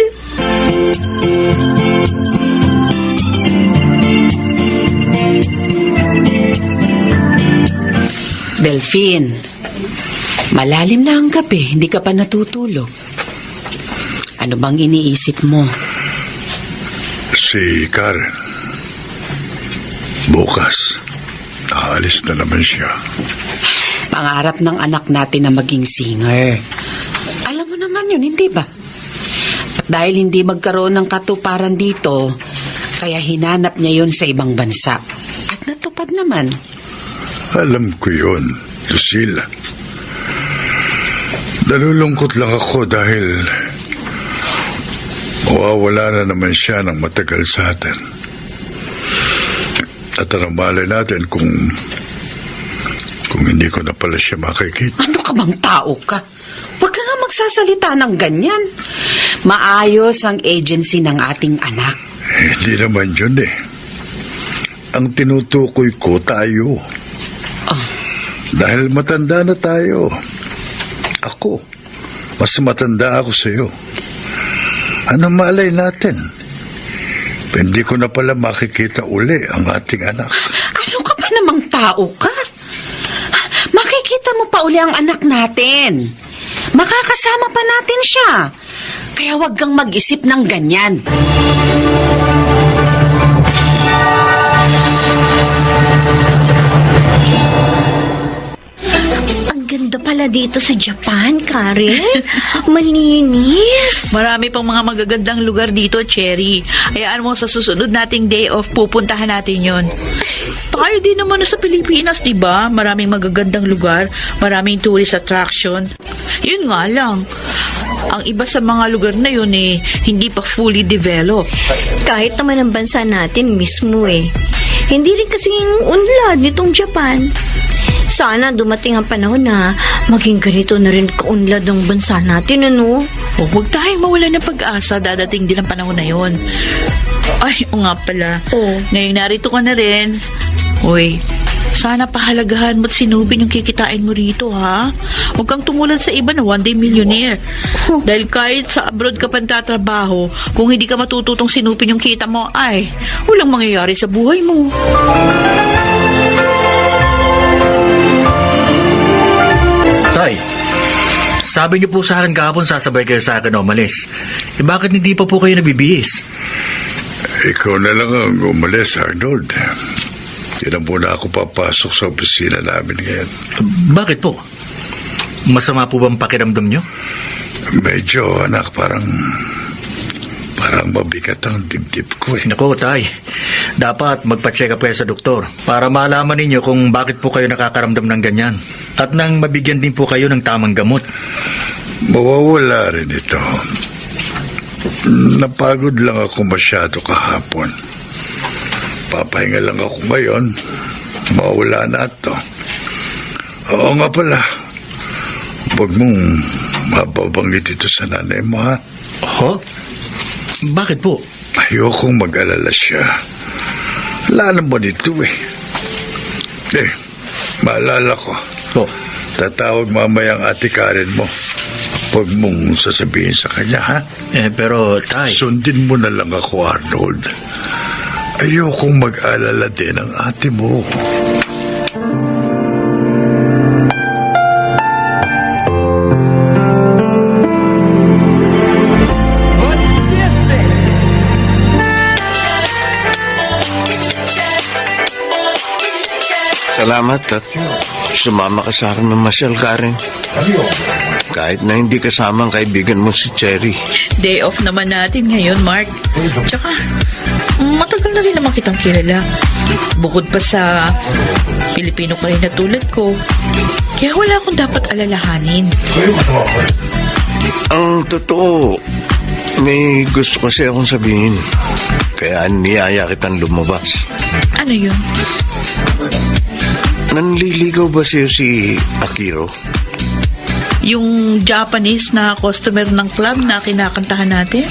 Delphine, malalim na ang gabi, hindi ka pa natutulog. Ano bang iniisip mo? Si Karen. Bukas, aalis na naman siya. Pangarap ng anak natin na maging singer. Alam mo naman yun, hindi ba? At dahil hindi magkaroon ng katuparan dito, kaya hinanap niya yun sa ibang bansa. At natupad naman. Alam ko yun, Lucille. Nalulungkot lang ako dahil mawawala na naman siya ng matagal sa atin. At ang malay natin kung hindi ko na pala siya makikita. Ano ka bang tao ka? Huwag ka nga magsasalita ng ganyan. Maayos ang agency ng ating anak. Hindi naman yun eh. Ang tinutukoy ko tayo. Dahil matanda na tayo. Ako, mas matanda ako sa'yo. Ano malay natin? Hindi ko na pala makikita uli ang ating anak. Ano ka ba namang tao ka? Makikita mo pa uli ang anak natin. Makakasama pa natin siya. Kaya wag kang mag-isip ng ganyan. Ganda pala dito sa Japan, Karen. Malinis. Marami pang mga magagandang lugar dito, Cherry. Hayaan mo sa susunod nating day off, pupuntahan natin yon. Tayo din naman sa Pilipinas, diba? Maraming magagandang lugar, maraming tourist attraction. Yun nga lang, ang iba sa mga lugar na yun hindi pa fully developed. Kahit naman ang bansa natin mismo hindi rin kasing unlad nitong Japan. Sana dumating ang panahon na maging ganito na rin kaunlad ng bansa natin, ano? Huwag tayong mawala ng pag-asa, dadating din ang panahon na yon. Ay, o nga pala. Ngayon narito ka na rin. Uy, sana pahalagahan mo at sinubin yung kikitain mo rito, ha? Huwag kang tumulad sa iba na one-day millionaire. Dahil kahit sa abroad ka pang tatrabaho, kung hindi ka matututong sinupin yung kita mo, ay, walang mangyayari sa buhay mo. Tay, sabi niyo po sa akin kahapon sasabay kayo sa akin umalis. Bakit hindi pa po kayo nabibihis? Ikaw na lang ang umalis, Arnold. Hindi na muna ako papasok sa opisina namin ngayon. Bakit po? Masama po bang pakiramdam niyo? Medyo, anak, parang Parang mabigat ang dibdib ko eh. Naku, tay. Dapat magpa-check up kayo sa doktor para malaman ninyo kung bakit po kayo nakakaramdam ng ganyan. At nang mabigyan din po kayo ng tamang gamot. Mawawala rin ito. Napagod lang ako masyado kahapon. Papahinga lang ako ngayon. Mawawala na ito. Oo nga pala. Huwag mong mababanggit ito sa nanay mo, ha? Ho? Bakit po? Ayokong mag-alala siya. Wala naman ito eh. Maalala ko. Po. Tatawag mamaya ang ate Karen mo. Huwag mong sasabihin sa kanya, ha? Pero, tay. Sundin mo na lang ako, Arnold. Ayokong mag-alala din ang ate mo. Salamat at sumama ka sa akin mamasyal, Karen. Kahit na hindi kasama ang kaibigan mo si Cherry. Day off naman natin ngayon, Mark. Tsaka, matagal na rin naman kitang kilala. Bukod pa sa Pilipino ka rin na tulad ko, kaya wala akong dapat alalahanin. Ang totoo, may gusto kasi akong sabihin. Kaya niyaya kitang lumabas. Ano yun? Nanliligaw ba sa'yo si Akiro? Yung Japanese na customer ng club na kinakantahan natin?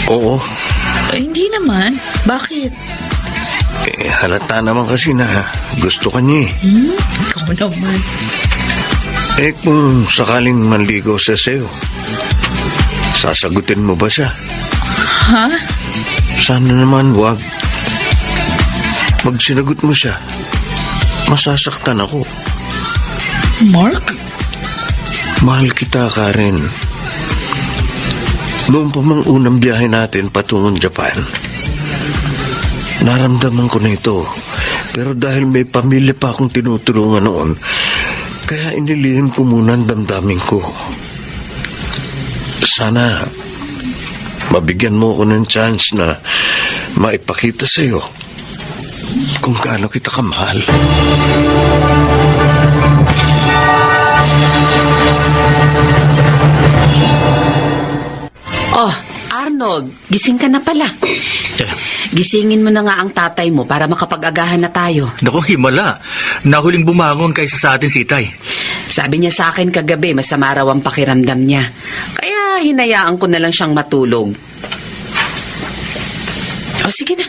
Oo. Hindi naman. Bakit? Halata naman kasi na gusto ka niya eh. Ikaw naman. Kung sakaling manligaw siya sa'yo, sasagutin mo ba siya? Ha? Sana naman wag. Pag sinagot mo siya, masasaktan ako. Mark? Mahal kita, Karen. Noong pa mang unang biyahe natin patungong Japan, naramdaman ko na ito. Pero dahil may pamilya pa akong tinutulungan noon, kaya inilihim ko muna ang damdamin ko. Sana mabigyan mo ako ng chance na maipakita sa'yo kung gaano kita kamahal. Oh, Arnold, gising ka na pala. Gisingin mo na nga ang tatay mo para makapag-agahan na tayo. Naku, himala. Nahuling bumangon kaysa sa atin si Tay. Sabi niya sa akin kagabi, masama raw ang pakiramdam niya. Kaya hinayaan ko na lang siyang matulog. O sige na,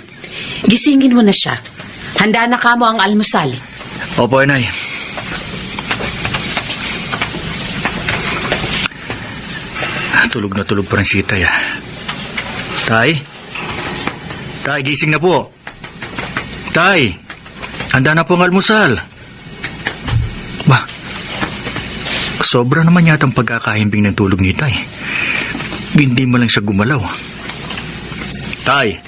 gisingin mo na siya. Handa na kamo ang almusal. Opo, Inay. Tulog na tulog pa rin si Tay, ah. Tay? Tay, gising na po. Tay, handa na po ang almusal. Bah, sobra naman yata ang pagkakahimbing ng tulog ni Tay. Hindi mo lang siya gumalaw. Tay?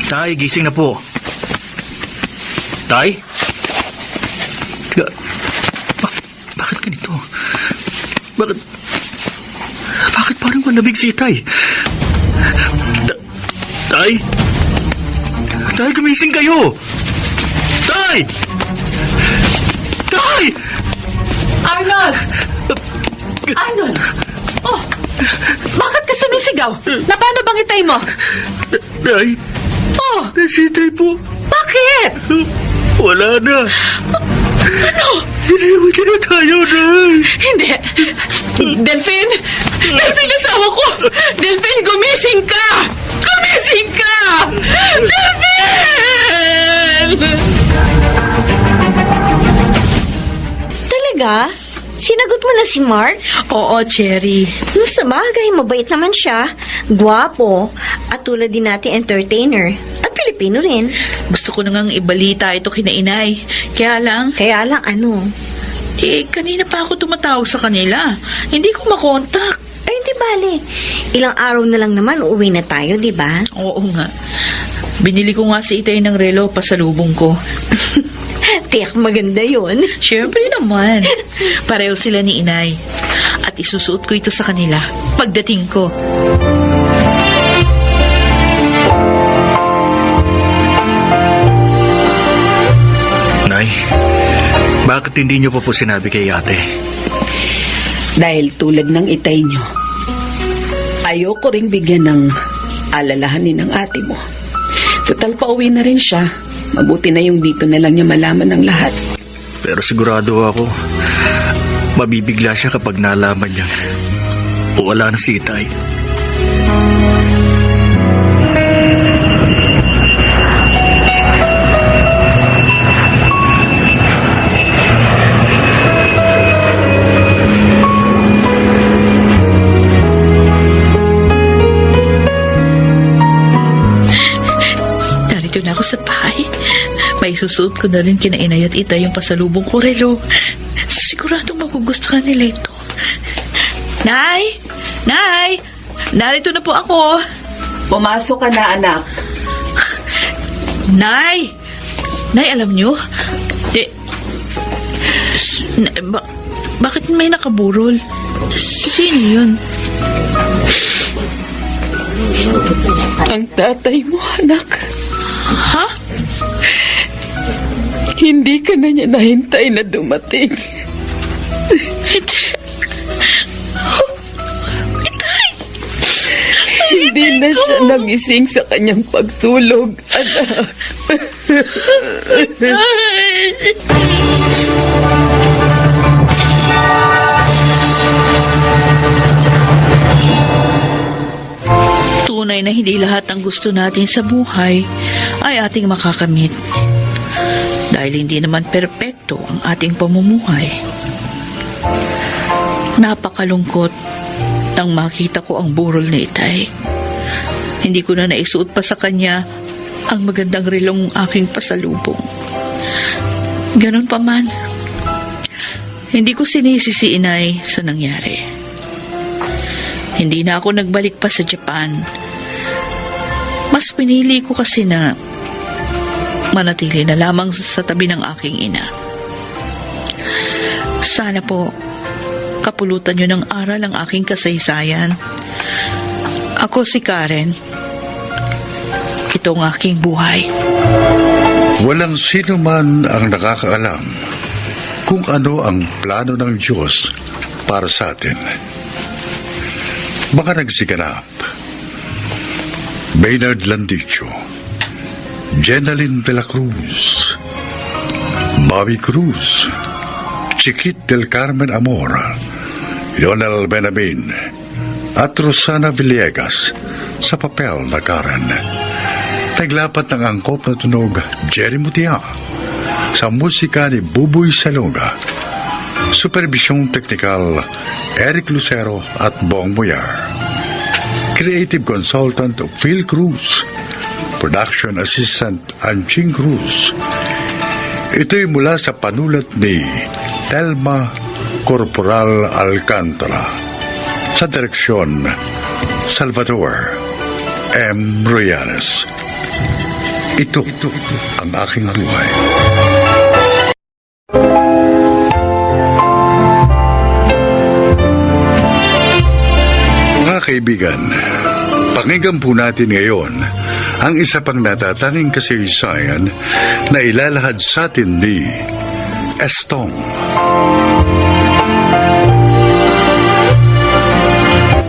Tay, gising na po. Tay? Teka, bakit ganito? Bakit parang malamig si Tay? Tay? Tay, gumising kayo! Tay! Tay! Arnold! Arnold! Oh! Bakit ka sumisigaw? Na paano bang itay mo? Tay? Oh! Si Tay po. Bakit? Wala na. Ano? Hindi na tayo, Nay. Hindi. Delphine! Delphine, asawa ko! Delphine, gumising ka! Gumising ka! Delphine! Talaga? Sinagot mo na si Mark? Oo, Cherry. Sa bagay, mabait naman siya. Gwapo. At tulad din natin entertainer. At Pilipino rin. Gusto ko na ngang ibalita ito kina Inay. Kaya lang, Ano? kanina pa ako tumatawag sa kanila. Hindi ko makontak. Ay, hindi bale. Ilang araw na lang naman, uuwi na tayo, di ba? Oo nga. Binili ko nga si Itay ng relo pasalubong ko. Tiyak maganda yon. Siyempre naman. Pareho sila ni Inay. At isusuot ko ito sa kanila pagdating ko. Bakit hindi niyo pa po sinabi kay ate? Dahil tulad ng itay nyo, ayoko ring bigyan ng alalahanin ng ate mo. Total pauwi na rin siya. Mabuti na yung dito na lang niya malaman ng lahat. Pero sigurado ako, mabibigla siya kapag nalaman niya wala na si Itay. Narito na ako sa bahay. May susuot ko na rin kina Inay at Itay yung pasalubong ko, Relo. Siguradong magugustuhan nila ito. Nay! Nay! Narito na po ako. Pumasok ka na, anak. Nay! Nay, alam nyo? Bakit may nakaburol? Sino yun? Ang tatay mo, anak. Ha? Hindi ka na niya nahintay na dumating. Hindi na siya nagising sa kanyang pagtulog, anak. Tunay na hindi lahat ng gusto natin sa buhay ay ating makakamit. Dahil hindi naman perpekto ang ating pamumuhay. Napakalungkot nang makita ko ang burol ni Itay. Hindi ko na naisuot pa sa kanya ang magandang relong aking pasalubong. Ganon pa man, hindi ko sinisi si Inay sa nangyari. Hindi na ako nagbalik pa sa Japan. Mas pinili ko kasi na manatili na lamang sa tabi ng aking ina. Sana po kapulutan nyo ng aral ang aking kasaysayan. Ako si Karen. Ito ang aking buhay. Walang sino man ang nakakaalam kung ano ang plano ng Diyos para sa atin. Baka nagsiganap. Maynard Landicho, Jenaline de la Cruz, Bobby Cruz, Chiquit del Carmen Amor, Lionel Benamin, at Rosana Villegas sa papel na Karen. Naglapat ng angkop na tunog Jerry Mutia sa musika ni Buboy Salonga. Supervisyong teknikal Eric Lucero at Bong Muyar. Creative Consultant Phil Cruz. Production Assistant Anching Cruz. Ito'y mula sa panulat ni Telma Corporal Alcantara. Sa direksyon Salvador M. Royanes. Ito ang aking buhay. Mga kaibigan, pakinggan po natin ngayon ang isa pang natatanging kasaysayan na ilalahad sa atin ni Estong.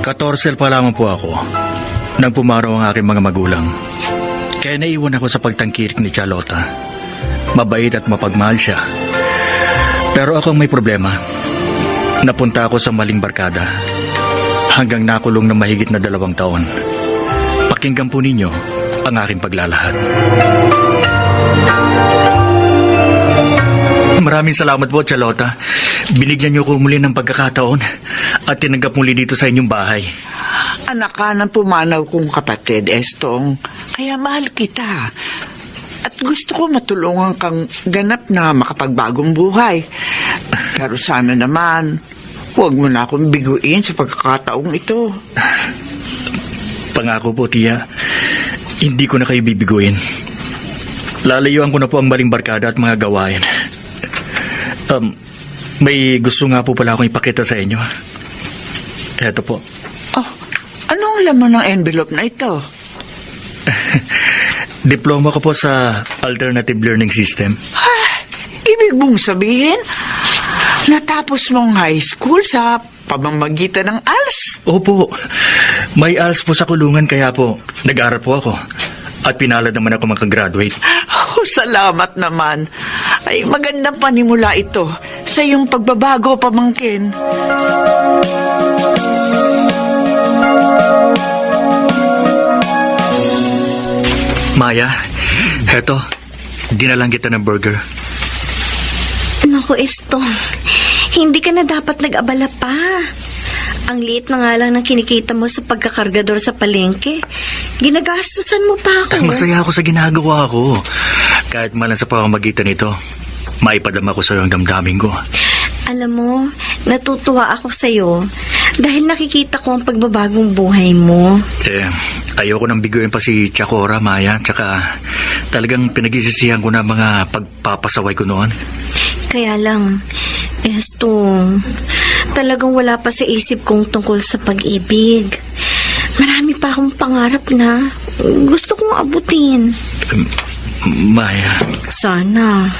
14 pa lamang po ako nang pumaraw ang aking mga magulang. Kaya naiwan ako sa pagtangkilik ni Charlotta. Mabait at mapagmahal siya. Pero ako ang may problema. Napunta ako sa maling barkada hanggang nakulong ng mahigit na 2 taon. Pakinggan po ninyo ang aking paglalahad. Maraming salamat po, Charlotta. Binigyan niyo ko muli ng pagkakataon at tinanggap muli dito sa inyong bahay. Anak ka ng pumanaw kong kapatid, Estong. Kaya mahal kita. At gusto ko matulungan kang ganap na makapagbagong buhay. Pero sana naman, huwag mo na akong biguin sa pagkakataong ito. Pangako po, Tia. Hindi ko na kayo bibiguin. Lalayuan ko na po ang maling barkada at mga gawain. May gusto nga po pala akong ipakita sa inyo. Eto po. Oh, anong laman ng envelope na ito? Diploma ko po sa Alternative Learning System. Ibig ibig mong sabihin, natapos mong high school sa pamamagitan ng ALS? Opo, may ALS po sa kulungan kaya po nag-aaral po ako. At pinalad naman ako makagraduate. Oh, salamat naman. Ay, magandang panimula ito sa iyong pagbabago, pamangkin. Maya, heto, dinalang kita ng burger. Naku, Estong, hindi ka na dapat nag-abala pa. Ang liit na nga lang ng kinikita mo sa pagkakargador sa palengke. Ginagastusan mo pa ako. Masaya ako sa ginagawa ko. Kahit malang sa pamamagitan nito, maipadama ko sa iyong damdamin ko. Alam mo, natutuwa ako sa'yo dahil nakikita ko ang pagbabagong buhay mo. Ayoko nang biguin pa si Chakora, Maya. Tsaka talagang pinagsisisihan ko na mga pagpapasaway ko noon. Kaya lang, Estong, talagang wala pa sa isip kong tungkol sa pag-ibig. Marami pa akong pangarap na gusto kong abutin. Maya. Sana,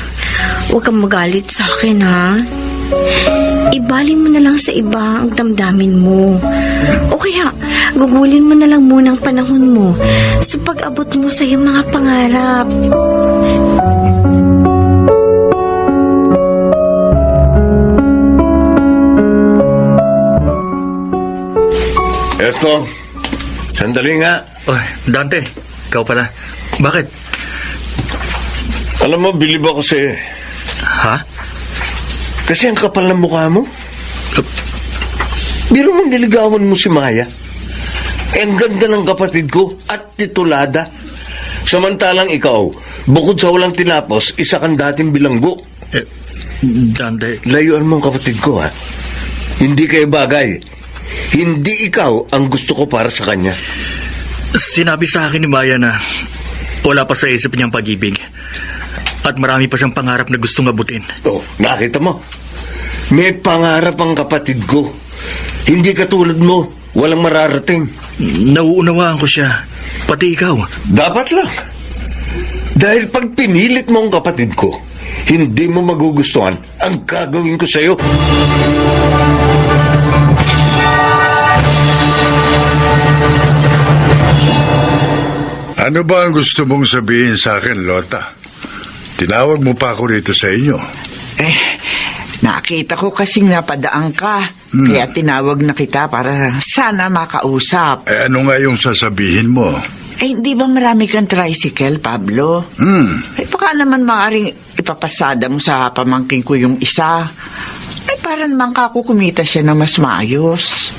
huwag kang magalit sa akin, ha? Ibaling mo na lang sa iba ang damdamin mo. O kaya, gugulin mo na lang muna ang panahon mo sa pag-abot mo sa iyong mga pangarap. Estong, sandali nga. Oh, Dante, ikaw pala. Bakit? Alam mo, bilib ako sa'yo. Ha? Kasi ang kapal ng mukha mo. Biro mo niligawan mo si Maya. Ang ganda ng kapatid ko at titulada. Samantalang ikaw, bukod sa walang tinapos, isa kang dating bilanggo. Dante. Layuan mo ang kapatid ko, ha? Hindi kayo bagay. Hindi ikaw ang gusto ko para sa kanya. Sinabi sa akin ni Maya na wala pa sa isip niyang pag-ibig. At marami pa siyang pangarap na gustong abutin. Oh, nakita mo? May pangarap ang kapatid ko. Hindi katulad mo, walang mararating. Nauunawaan ko siya. Pati ikaw. Dapat lang. Dahil pag pinilit mo ang kapatid ko, hindi mo magugustuhan ang gagawin ko sa'yo. Ano ba ang gusto mong sabihin sa akin, Lota? Tinawag mo pa ako rito sa inyo. Nakita ko kasing napadaan ka. Kaya tinawag na kita para sana makausap. Ano nga yung sasabihin mo? Hindi ba marami kang tricycle, Pablo? Baka naman maaaring ipapasada mo sa pamangkin ko yung isa. Para naman kumita siya na mas maayos.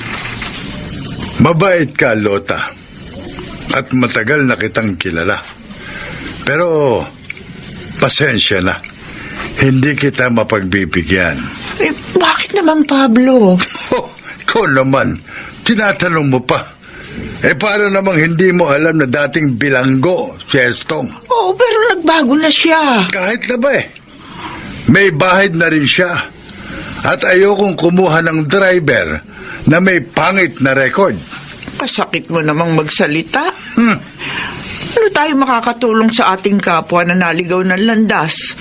Mabait ka, Lota. At matagal na kitang kilala. Pero, pasensya na. Hindi kita mapagbibigyan. Bakit naman, Pablo? Ikaw naman, tinatanong mo pa. Para namang hindi mo alam na dating bilanggo si Estong. Oo, pero nagbago na siya. Kahit na ba may bahid na rin siya. At ayokong kumuha ng driver na may pangit na record. Kasakit mo namang magsalita. Ano tayo makakatulong sa ating kapwa na naligaw ng landas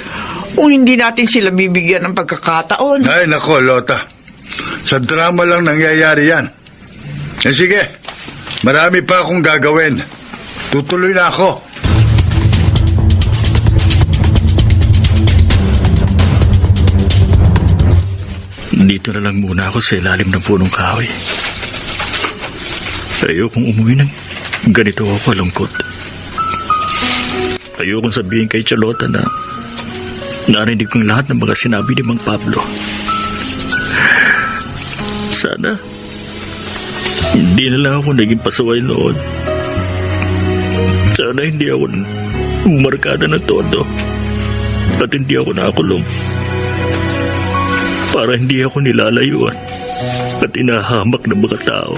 kung hindi natin sila bibigyan ng pagkakataon? Ay, nako, Lota. Sa drama lang nangyayari yan. Sige, marami pa akong gagawin. Tutuloy na ako. Dito na lang muna ako sa ilalim ng punong kahoy. Ayokong umuwi ng ganito ako kalungkot. Ayokong sabihin kay Charlotta na narinig kong lahat ng mga sinabi ni Mang Pablo. Sana hindi na lang ako naging pasaway noon. Sana hindi ako umarkada ng todo at hindi ako nakakulong. Para hindi ako nilalayuan at inahamak ng mga tao.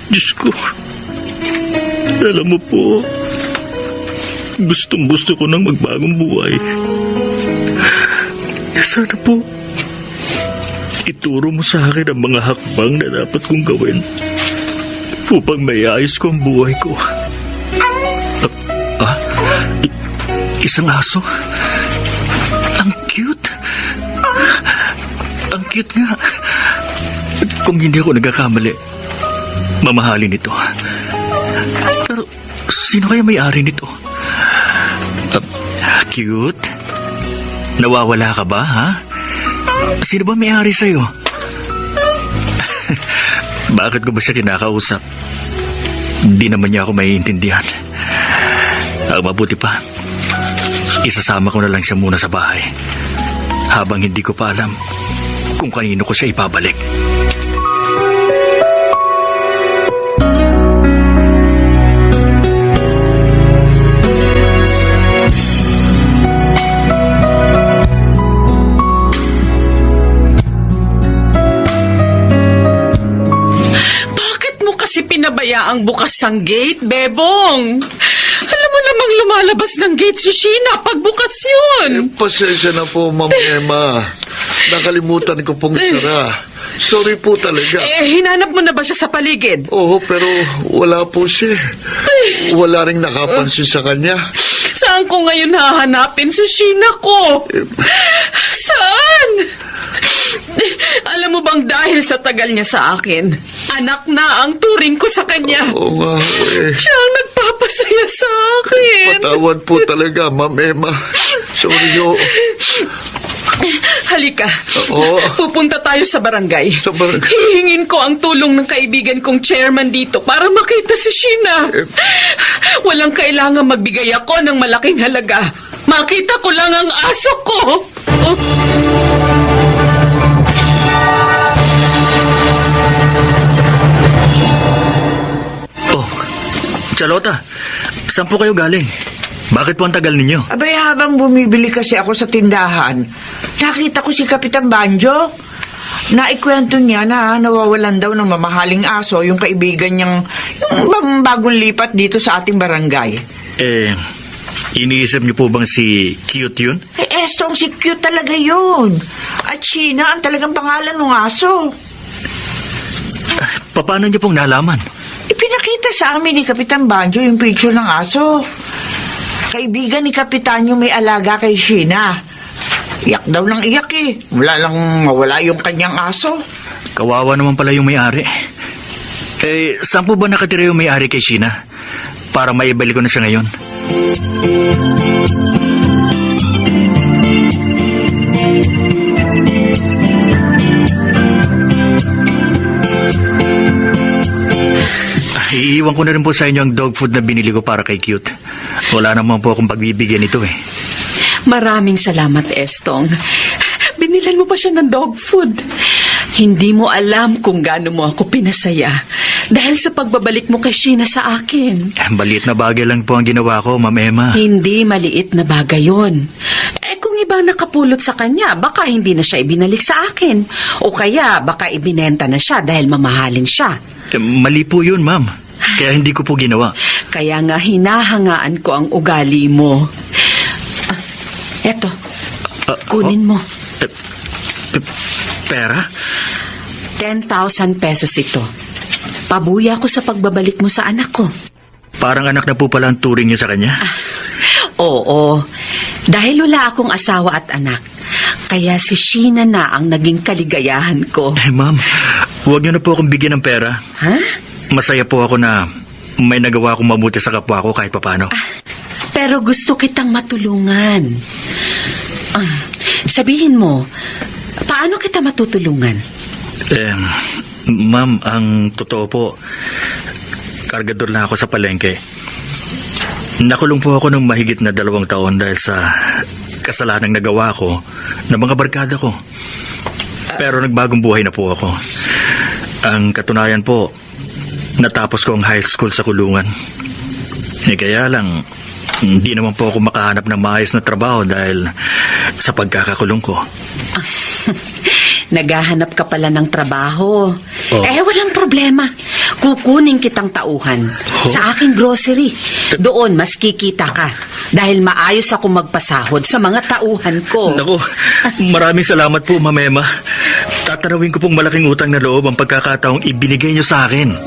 Diyos ko, alam mo po, gustong-gusto ko ng magbagong buhay. Sana po, ituro mo sa akin ang mga hakbang na dapat kong gawin upang mayayos ko ang buhay ko. Isang aso. Ang cute. Ang cute nga. Kung hindi ako nagkakamali, mamahalin ito. Pero sino kaya may-ari nito? Cute? Nawawala ka ba, ha? Sino ba may-ari sa'yo? Bakit ko ba siya kinakausap? Di naman niya ako maiintindihan. Ang mabuti pa, isasama ko na lang siya muna sa bahay habang hindi ko pa alam kung kanino ko siya ipabalik. Pinabayaang bukas ang gate, Bebong. Alam mo namang lumalabas ng gate si Sheena pag bukas yun. Pasensya na po, Ma'am Emma. Nakalimutan ko pong isara. Sorry po talaga. Hinanap mo na ba siya sa paligid? Oo, pero wala po siya. Wala ring nakapansin sa kanya. Saan ko ngayon hahanapin si Sheena ko? Saan? Alam mo bang dahil sa tagal niya sa akin, anak na ang turing ko sa kanya. Oo nga, Siya ang nagpapasaya sa akin. Patawad po talaga, Ma'am Emma. Sorry ho. Halika. Oo. Pupunta tayo sa barangay. Sa barangay? Hihingin ko ang tulong ng kaibigan kong chairman dito para makita si Sheena. Walang kailangan magbigay ako ng malaking halaga. Makita ko lang ang aso ko. Charlotta, saan po kayo galing? Bakit po ang tagal ninyo? Abay, habang bumibili kasi ako sa tindahan, nakita ko si Kapitan Banjo. Naikwento niya na nawawalan daw ng mamahaling aso yung kaibigan niyang yung bagong lipat dito sa ating barangay. Iniisip niyo po bang si Cute yun? Estong si Cute talaga yun. At Sheena ang talagang pangalan ng aso. Paano niyo pong nalaman? Ipinakita sa amin ni Kapitan Banjo yung picture ng aso. Kaibigan ni Kapitan yung may alaga kay Sheena. Iyak daw ng iyak eh. Wala lang mawala yung kanyang aso. Kawawa naman pala yung may-ari. Saan po ba nakatira yung may-ari kay Sheena? Para maibalik ko na siya ngayon. Iiwan ko na rin po sa inyo ang dog food na binili ko para kay Cute. Wala naman po akong pagbibigyan ito eh. Maraming salamat, Estong. Binilan mo pa siya ng dog food. Hindi mo alam kung gaano mo ako pinasaya dahil sa pagbabalik mo kay Sheena sa akin. Maliit na bagay lang po ang ginawa ko, Ma'am Emma. Hindi maliit na bagay yun. Kung ibang nakapulot sa kanya, baka hindi na siya ibinalik sa akin. O kaya baka ibinenta na siya dahil mamahalin siya. Mali po yun, Ma'am. Kaya hindi ko po ginawa. Kaya nga hinahangaan ko ang ugali mo. Eto, kunin mo. Pera? 10,000 pesos ito. Pabuya ko sa pagbabalik mo sa anak ko. Parang anak na po pala ang turing niyo sa kanya? Oo. Dahil wala akong asawa at anak, kaya si Sheena na ang naging kaligayahan ko. Ma'am, huwag niyo na po akong bigyan ng pera. Ha? Masaya po ako na may nagawa akong mabuti sa kapwa ko kahit papano. Pero gusto kitang matulungan. Sabihin mo, paano kita matutulungan? Ma'am, ang totoo po, kargador na ako sa palengke. Nakulong po ako ng mahigit na 2 taon dahil sa kasalanang nagawa ko ng mga barkada ko. Pero nagbagong buhay na po ako. Ang katunayan po, natapos ko ang high school sa kulungan. Kaya lang, hindi naman po ako makahanap ng maayos na trabaho dahil sa pagkakakulong ko. Naghahanap ka pala ng trabaho. Oh. Walang problema. Kukunin kitang tauhan sa aking grocery. Doon mas kikita ka dahil maayos ako magpasahod sa mga tauhan ko. Naku, maraming salamat po, Ma'am Emma. Tatanawin ko pong malaking utang na loob ang pagkakataong ibinigay niyo sa akin.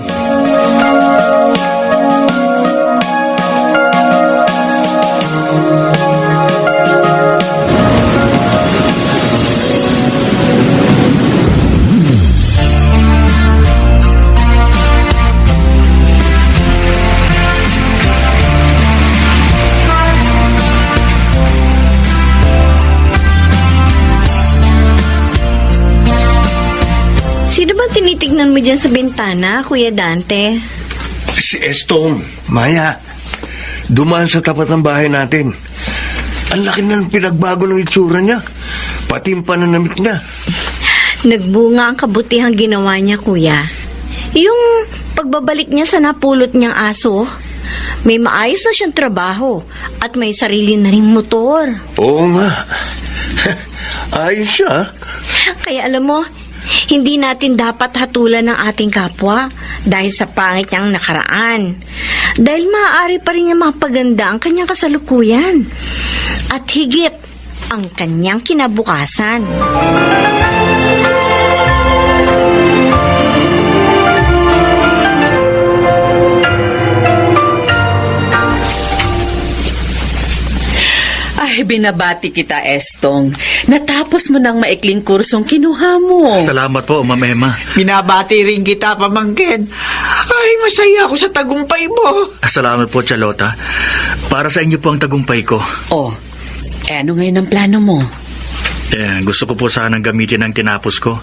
Sino ba tinitignan mo dyan sa bintana, Kuya Dante? Si Estong, Maya. Dumaan sa tapat ng bahay natin. Ang laki na ng pinagbago ng itsura niya. Pati yung pananamit niya. Nagbunga ang kabutihang ginawa niya, Kuya. Yung pagbabalik niya sa napulot niyang aso, may maayos na siyang trabaho at may sarili na ring motor. Oo nga. Ayos siya. Kaya alam mo, hindi natin dapat hatulan ng ating kapwa dahil sa pangit niyang nakaraan. Dahil maaari pa rin niya mapaganda ang kanyang kasalukuyan. At higit, ang kanyang kinabukasan. Ay, binabati kita, Estong. Natapos mo ng maikling kursong kinuha mo. Salamat po, Ma'am Emma. Binabati rin kita, pamangkin. Ay, masaya ako sa tagumpay mo. Salamat po, Charlotta. Para sa inyo po ang tagumpay ko. Oh, ano ngayon ang plano mo? Gusto ko po sanang gamitin ang tinapos ko.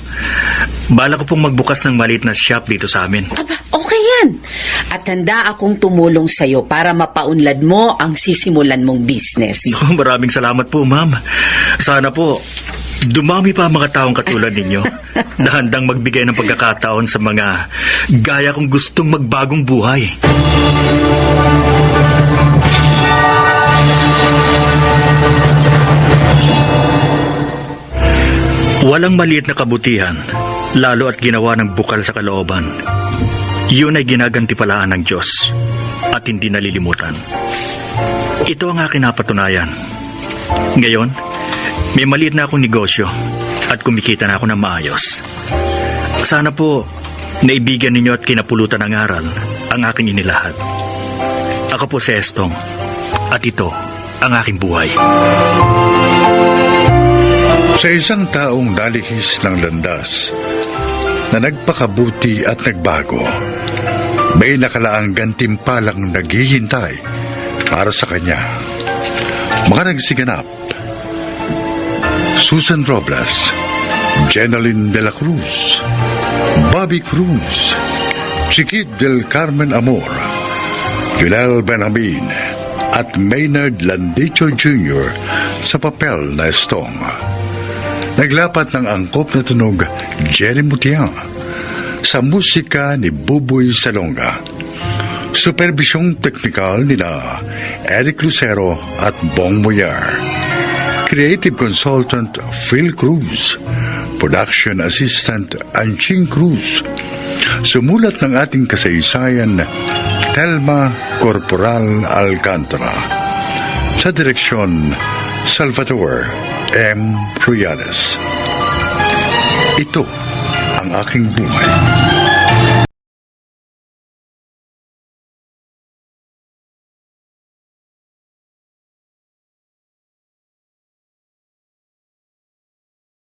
Bala ko pong magbukas ng maliit na shop dito sa amin. Aba, okay yan. At handa akong tumulong sa'yo para mapaunlad mo ang sisimulan mong business. Oh, maraming salamat po, ma'am. Sana po, dumami pa ang mga taong katulad ninyo na handang magbigay ng pagkakataon sa mga gaya kong gustong magbagong buhay. Walang maliit na kabutihan, lalo at ginawa ng bukal sa kalooban. Yun ay ginagantipalaan ng Diyos at hindi nalilimutan. Ito ang aking napatunayan. Ngayon, may maliit na akong negosyo at kumikita na ako ng maayos. Sana po, naibigyan ninyo at kinapulutan ng aral ang aking inilahad. Ako po si Estong at ito ang aking buhay. Sa isang taong nalihis ng landas na nagpakabuti at nagbago, may nakalaang gantimpalang naghihintay para sa kanya. Mga nagsiganap: Susan Robles, Jeneline de la Cruz, Bobby Cruz, Chiquit del Carmen Amor, Yunel Benjamin, at Maynard Landicho Jr. sa papel na Estong. Naglapat ng angkop na tunog Jerry Mutiang sa musika ni Buboy Salonga. Supervisyong teknikal nila Eric Lucero at Bong Moyar. Creative Consultant Phil Cruz. Production Assistant Anching Cruz. Sumulat ng ating kasaysayan Telma Corporal Alcantara. Sa direksyon Salvatore M. Ruyanes. Ito ang aking buhay.